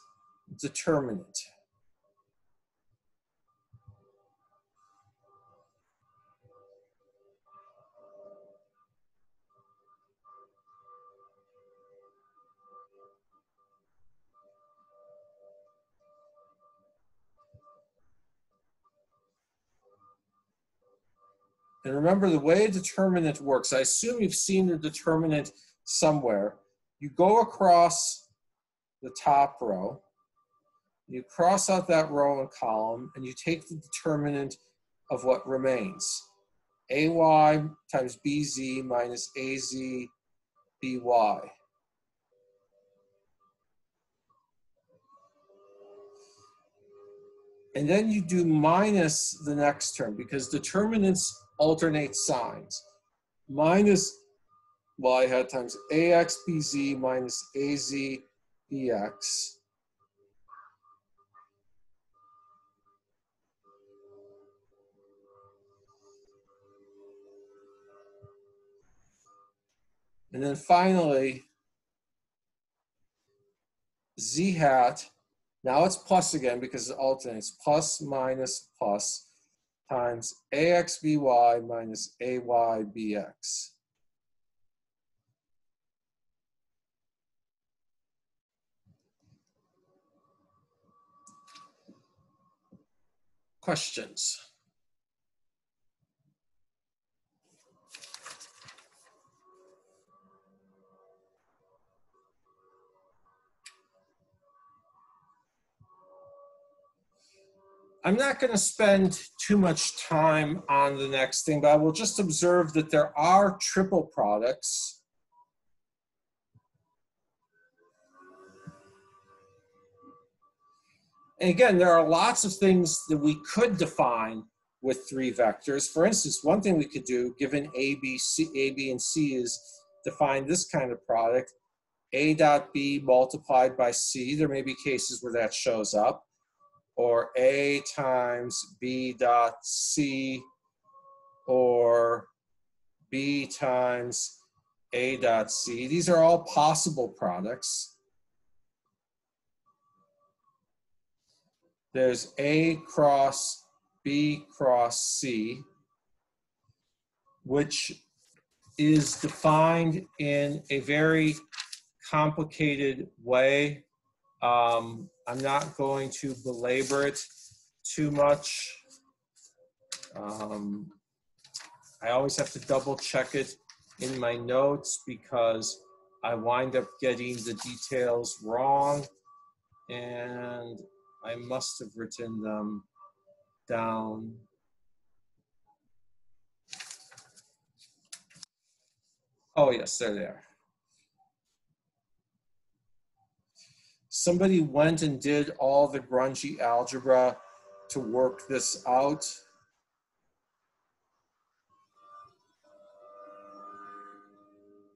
determinant. And remember the way a determinant works, I assume you've seen the determinant somewhere. You go across the top row, you cross out that row and column, and you take the determinant of what remains. AY times BZ minus AZ BY. And then you do minus the next term because determinants alternate signs. Minus y hat times ax bz minus az bx. And then finally, z hat, now it's plus again because it alternates, plus minus plus times ax by minus ay bx. Questions? I'm not going to spend too much time on the next thing, but I will just observe that there are triple products. And again, there are lots of things that we could define with three vectors. For instance, one thing we could do, given A, B, and C is define this kind of product, A dot B multiplied by C. There may be cases where that shows up. Or A times B dot C, or B times A dot C. These are all possible products. There's A cross B cross C, which is defined in a very complicated way. I'm not going to belabor it too much. I always have to double check it in my notes because I wind up getting the details wrong, and I must have written them down. Oh yes, there they are. Somebody went and did all the grungy algebra to work this out.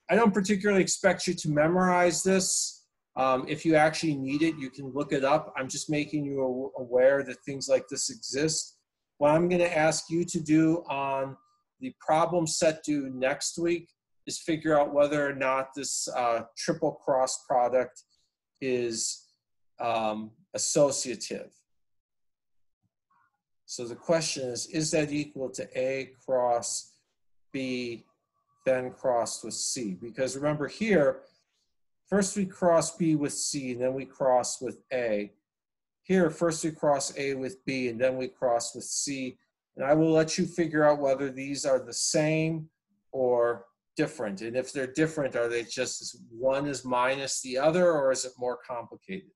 I don't particularly expect you to memorize this. If you actually need it, you can look it up. I'm just making you aware that things like this exist. What I'm going to ask you to do on the problem set due next week is figure out whether or not this triple cross product is associative. So the question is that equal to A cross B then crossed with C? Because remember here, first we cross B with C and then we cross with A. Here, first we cross A with B and then we cross with C. And I will let you figure out whether these are the same or different. And if they're different, are they just one is minus the other, or is it more complicated?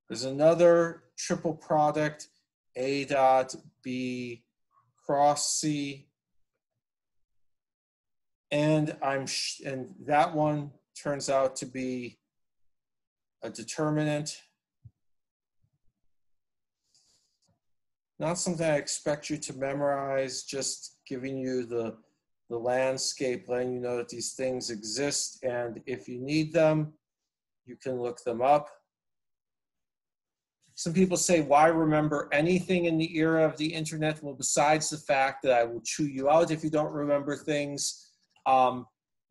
There's another triple product, A dot B cross C. And that one turns out to be a determinant. Not something I expect you to memorize, just giving you the landscape, letting you know that these things exist, and if you need them, you can look them up. Some people say, why remember anything in the era of the internet? Well, besides the fact that I will chew you out if you don't remember things,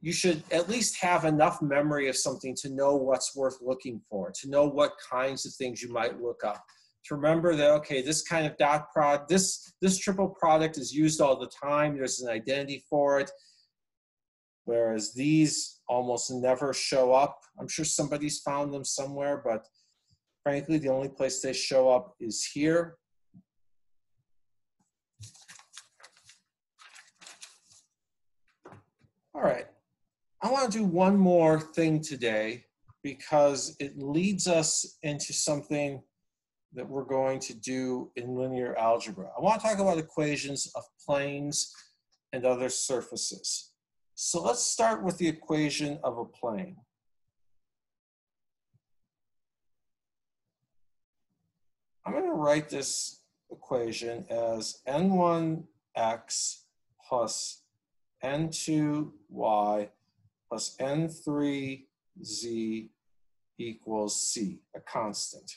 you should at least have enough memory of something to know what's worth looking for, to know what kinds of things you might look up. To remember that, okay, this kind of dot product, this triple product is used all the time. There's an identity for it, whereas these almost never show up. I'm sure somebody's found them somewhere, but frankly, the only place they show up is here. All right, I want to do one more thing today because it leads us into something that we're going to do in linear algebra. I want to talk about equations of planes and other surfaces. So let's start with the equation of a plane. I'm going to write this equation as n1x plus n2y plus n3z equals c, a constant.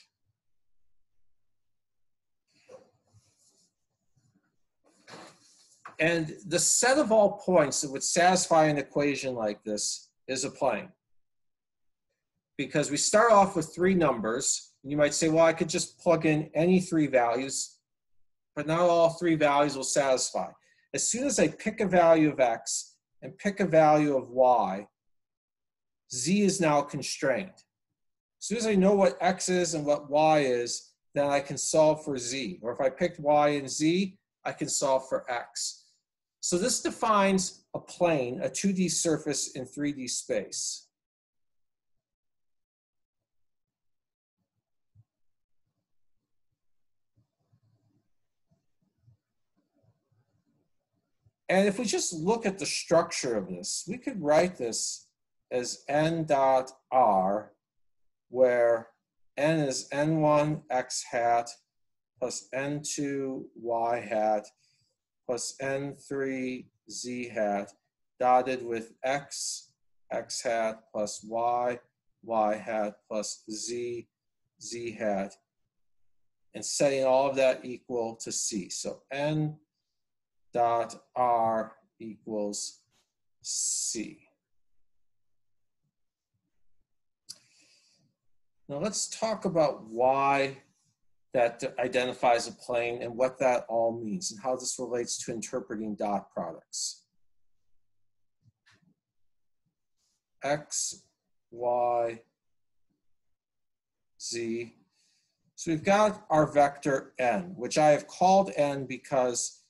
And the set of all points that would satisfy an equation like this is a plane. Because we start off with 3 numbers. You might say, well, I could just plug in any 3 values, but not all 3 values will satisfy. As soon as I pick a value of x and pick a value of y, z is now constrained. As soon as I know what x is and what y is, then I can solve for z. Or if I picked y and z, I can solve for x. So this defines a plane, a 2D surface in 3D space. And if we just look at the structure of this, we could write this as n dot r, where n is n1 x hat plus n2 y hat plus n3 z hat, dotted with x hat plus y hat plus z hat, and setting all of that equal to c. So n dot r equals c. Now let's talk about why that identifies a plane and what that all means and how this relates to interpreting dot products. X, Y, Z. So we've got our vector n, which I have called n because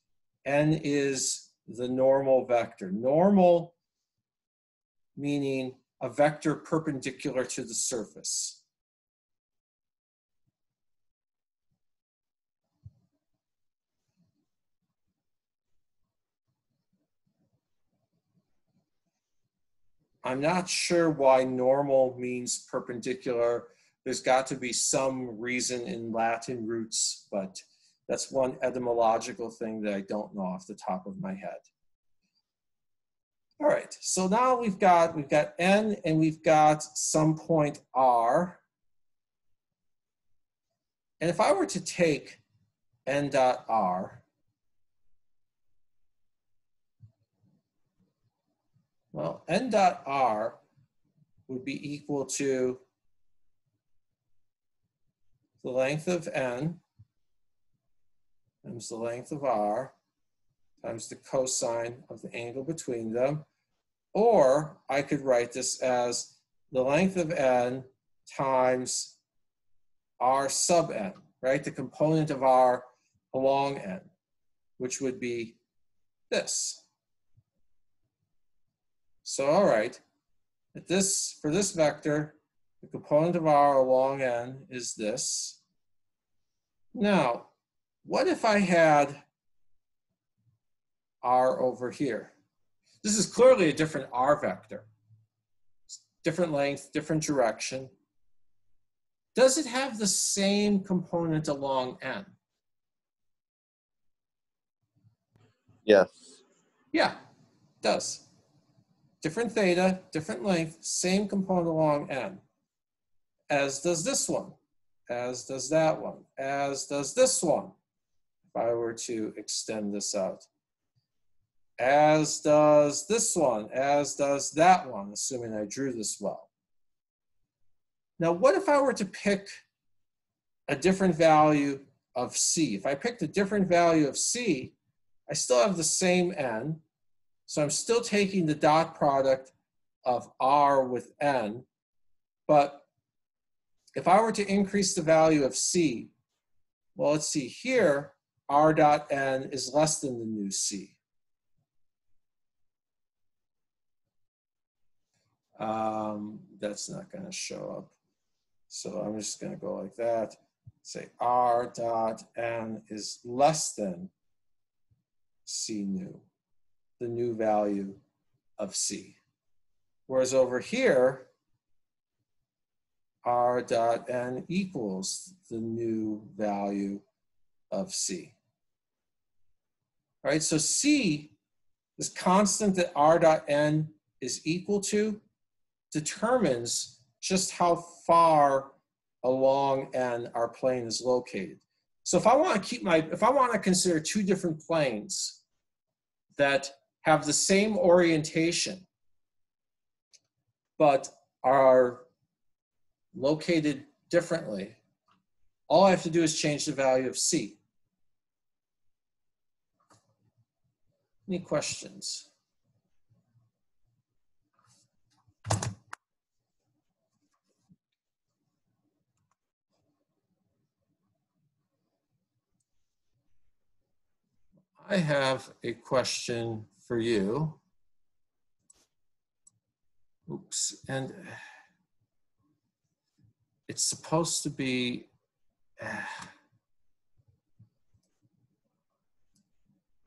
n is the normal vector. Normal meaning a vector perpendicular to the surface. I'm not sure why normal means perpendicular. There's got to be some reason in Latin roots, but that's one etymological thing that I don't know off the top of my head. All right, so now we've got n and we've got some point r. And if I were to take n dot r, well, n dot r would be equal to the length of n times the length of r times the cosine of the angle between them. Or I could write this as the length of n times r sub n, right? The component of r along n, which would be this. So, all right, for this vector, the component of r along n is this. Now, what if I had r over here? This is clearly a different r vector. Different length, different direction. Does it have the same component along n? Yes. Yeah, it does. Different theta, different length, same component along n. As does this one, as does that one, as does this one, if I were to extend this out. As does this one, as does that one, assuming I drew this well. Now, what if I were to pick a different value of c? If I picked a different value of c, I still have the same n. So I'm still taking the dot product of r with n. But if I were to increase the value of c, well, let's see here, r dot n is less than the new c. That's not going to show up. So I'm just going to go like that. Say R dot N is less than C nu, the new value of C. Whereas over here, R dot N equals the new value of C. All right, so C, this constant that R dot N is equal to, determines just how far along N our plane is located. So if I want to consider two different planes that have the same orientation, but are located differently, all I have to do is change the value of C. Any questions? I have a question for you. Oops, and it's supposed to be,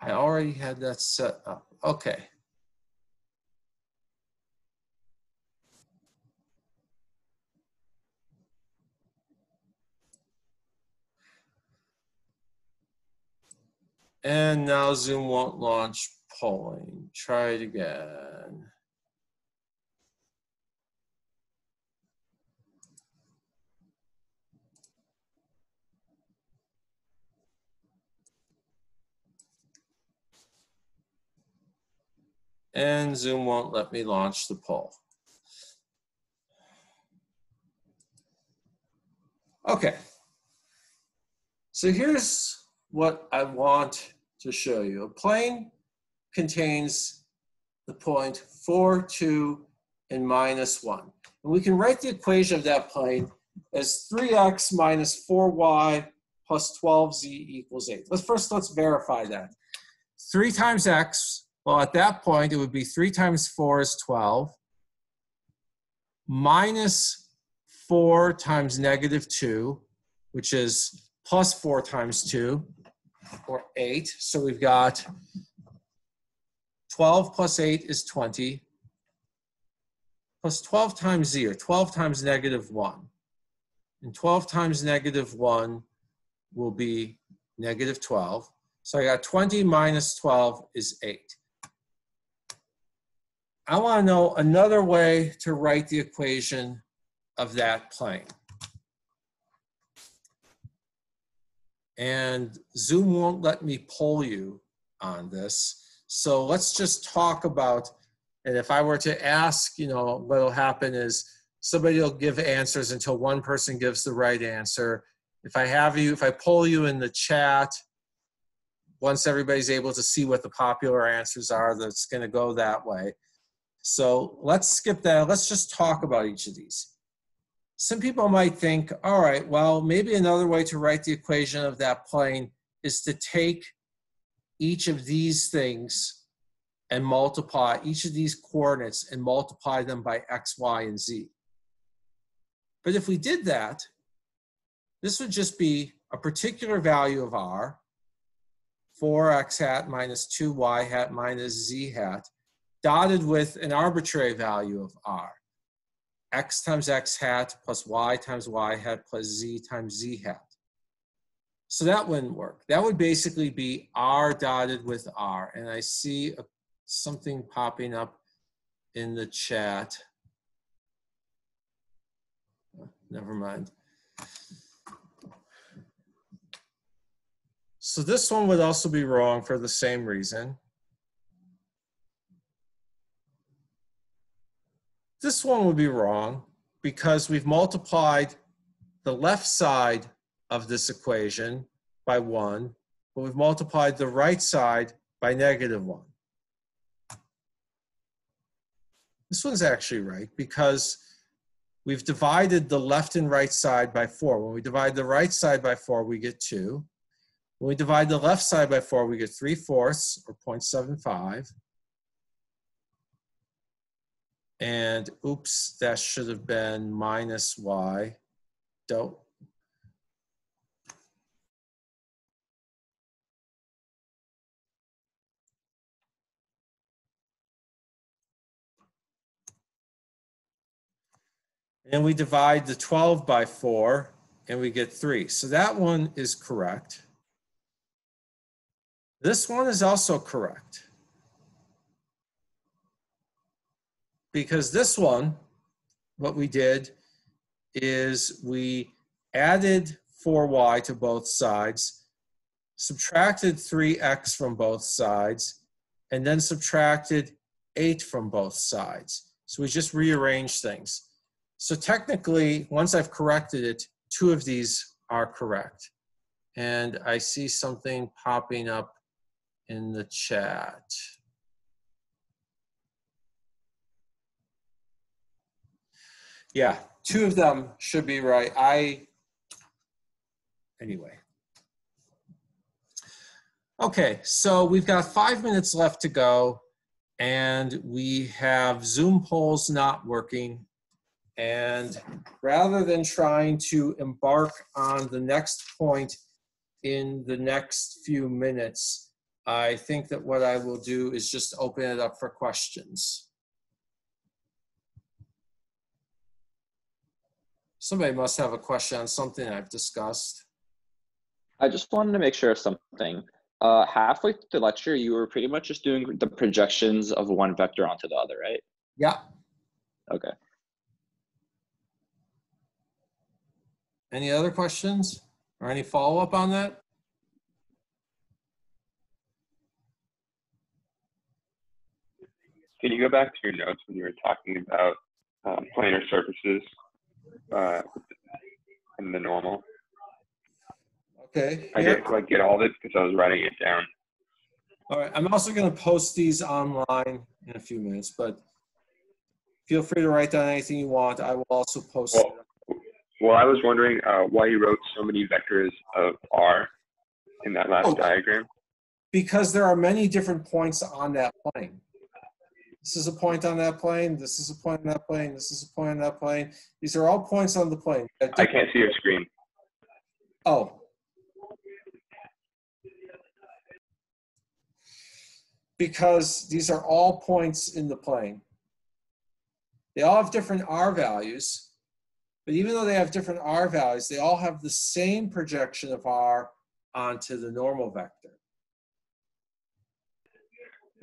I already had that set up. Okay. And now Zoom won't launch polling. Try it again. And Zoom won't let me launch the poll. Okay. So here's what I want to show you. A plane contains the point 4, 2, and -1. And we can write the equation of that plane as 3x minus 4y plus 12z equals 8. Let's verify that. 3 times x, well, at that point, it would be 3 times 4 is 12, minus 4 times -2, which is plus 4 times 2, or 8. So we've got 12 plus 8 is 20, plus 12 times z, or 12 times -1. And 12 times -1 will be -12. So I got 20 minus 12 is 8. I want to know another way to write the equation of that plane. And Zoom won't let me poll you on this. So let's just talk about, and if I were to ask, what'll happen is somebody will give answers until one person gives the right answer. If I poll you in the chat, once everybody's able to see what the popular answers are, that's going to go that way. So let's skip that. Let's just talk about each of these. Some people might think, all right, well, maybe another way to write the equation of that plane is to take each of these things and multiply each of these coordinates and multiply them by x, y, and z. But if we did that, this would just be a particular value of r, 4x hat minus 2y hat minus z hat, dotted with an arbitrary value of r, x times x hat plus y times y hat plus z times z hat. So that wouldn't work. That would basically be r dotted with r. And I see something popping up in the chat. Never mind. So this one would also be wrong for the same reason. This one would be wrong because we've multiplied the left side of this equation by 1, but we've multiplied the right side by -1. This one's actually right because we've divided the left and right side by 4. When we divide the right side by 4, we get 2. When we divide the left side by 4, we get 3/4, or 0.75. And oops, that should have been minus y. Don't. And we divide the 12 by 4 and we get 3. So that one is correct. This one is also correct. Because this one, what we did is we added 4y to both sides, subtracted 3x from both sides, and then subtracted 8 from both sides. So we just rearranged things. So technically, once I've corrected it, 2 of these are correct. And I see something popping up in the chat. Yeah, 2 of them should be right. Anyway. Okay, so we've got 5 minutes left to go, and we have Zoom polls not working. And rather than trying to embark on the next point in the next few minutes, I think that what I will do is just open it up for questions. Somebody must have a question on something I've discussed. I just wanted to make sure of something. Halfway through the lecture, you were pretty much just doing the projections of one vector onto the other, right? Yeah. Okay. Any other questions or any follow-up on that? Can you go back to your notes when you were talking about planar surfaces and the normal? Okay. I didn't quite get all of it because I was writing it down. All right. I'm also going to post these online in a few minutes, but feel free to write down anything you want. I will also post it. Well, I was wondering why you wrote so many vectors of R in that last diagram. Because there are many different points on that plane. This is a point on that plane. This is a point on that plane. This is a point on that plane. These are all points on the plane. I can't see your screen. Oh. Because these are all points in the plane. They all have different R values. But even though they have different R values, they all have the same projection of R onto the normal vector.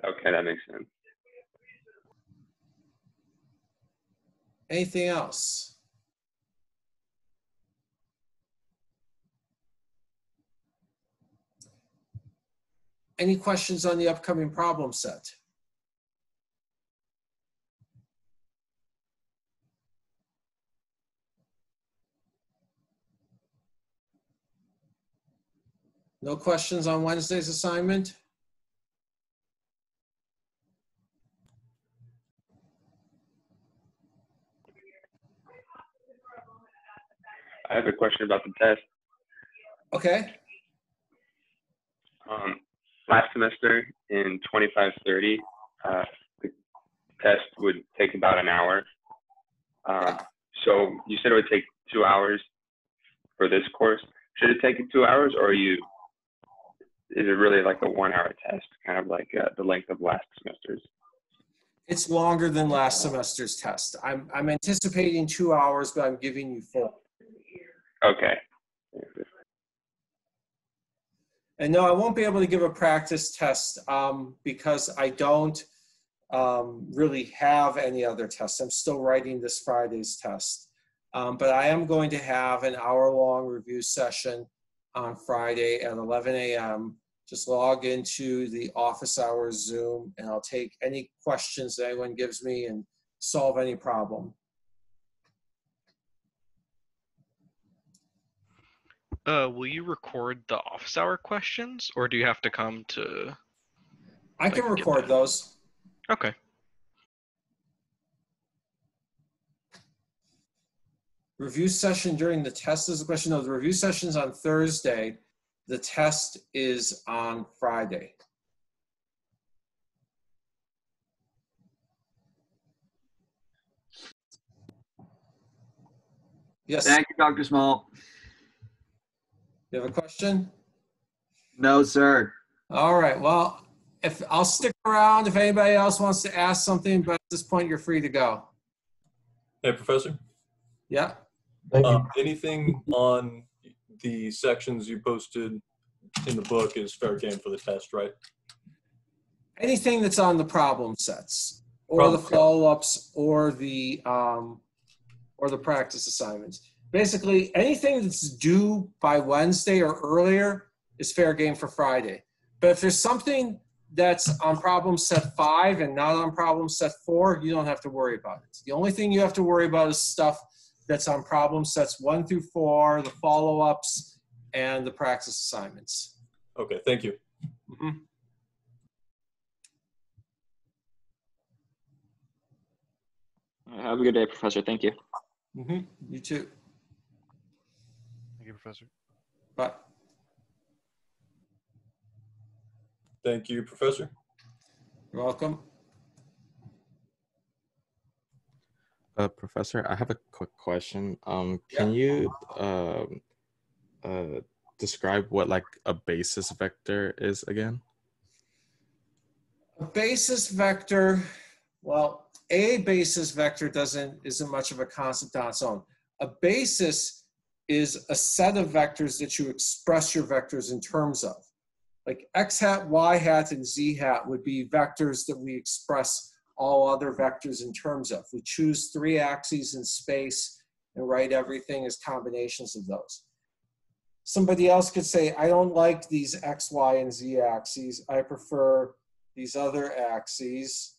Okay, that makes sense. Anything else? Any questions on the upcoming problem set? No questions on Wednesday's assignment? I have a question about the test. Okay. Last semester in 2530, the test would take about an hour. So you said it would take 2 hours for this course. Should it take 2 hours, or is it really like a 1 hour test, kind of like the length of last semester's? It's longer than last semester's test. I'm anticipating 2 hours, but I'm giving you 4. Okay. And no, I won't be able to give a practice test because I don't really have any other tests. I'm still writing this Friday's test. But I am going to have an hour-long review session on Friday at 11 a.m. Just log into the office hours Zoom, and I'll take any questions that anyone gives me and solve any problem. Will you record the office hour questions, or do you have to come to? I can record those. Okay. Review session during the test is the question. No, the review session's on Thursday. The test is on Friday. Yes. Thank you, Dr. Small. You have a question? No, sir. All right. Well, if I'll stick around if anybody else wants to ask something, but at this point you're free to go. Hey, Professor. Yeah. Anything on the sections you posted in the book is fair game for the test, right? Anything that's on the problem sets or the follow-ups or the practice assignments. Basically, anything that's due by Wednesday or earlier is fair game for Friday. But if there's something that's on problem set 5 and not on problem set 4, you don't have to worry about it. The only thing you have to worry about is stuff that's on problem sets 1 through 4, the follow-ups, and the practice assignments. Okay, thank you. Mm-hmm. Have a good day, Professor. Thank you. Mm-hmm. You too. Thank you, Professor. Bye. Thank you, Professor. You're welcome. Professor, I have a quick question. Can you describe what like a basis vector is again? A basis vector, well, a basis vector isn't much of a concept on its own. A basis is a set of vectors that you express your vectors in terms of. Like x hat, y hat, and z hat would be vectors that we express all other vectors in terms of. We choose 3 axes in space and write everything as combinations of those. Somebody else could say, I don't like these x, y, and z axes. I prefer these other axes.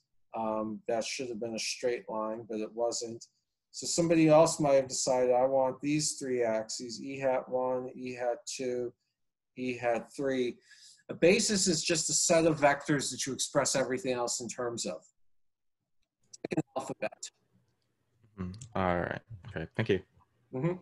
That should have been a straight line, but it wasn't. So somebody else might have decided, I want these 3 axes, e hat 1, e hat 2, e hat 3. A basis is just a set of vectors that you express everything else in terms of. It's like an alphabet. All right. Okay. Thank you. Mm-hmm.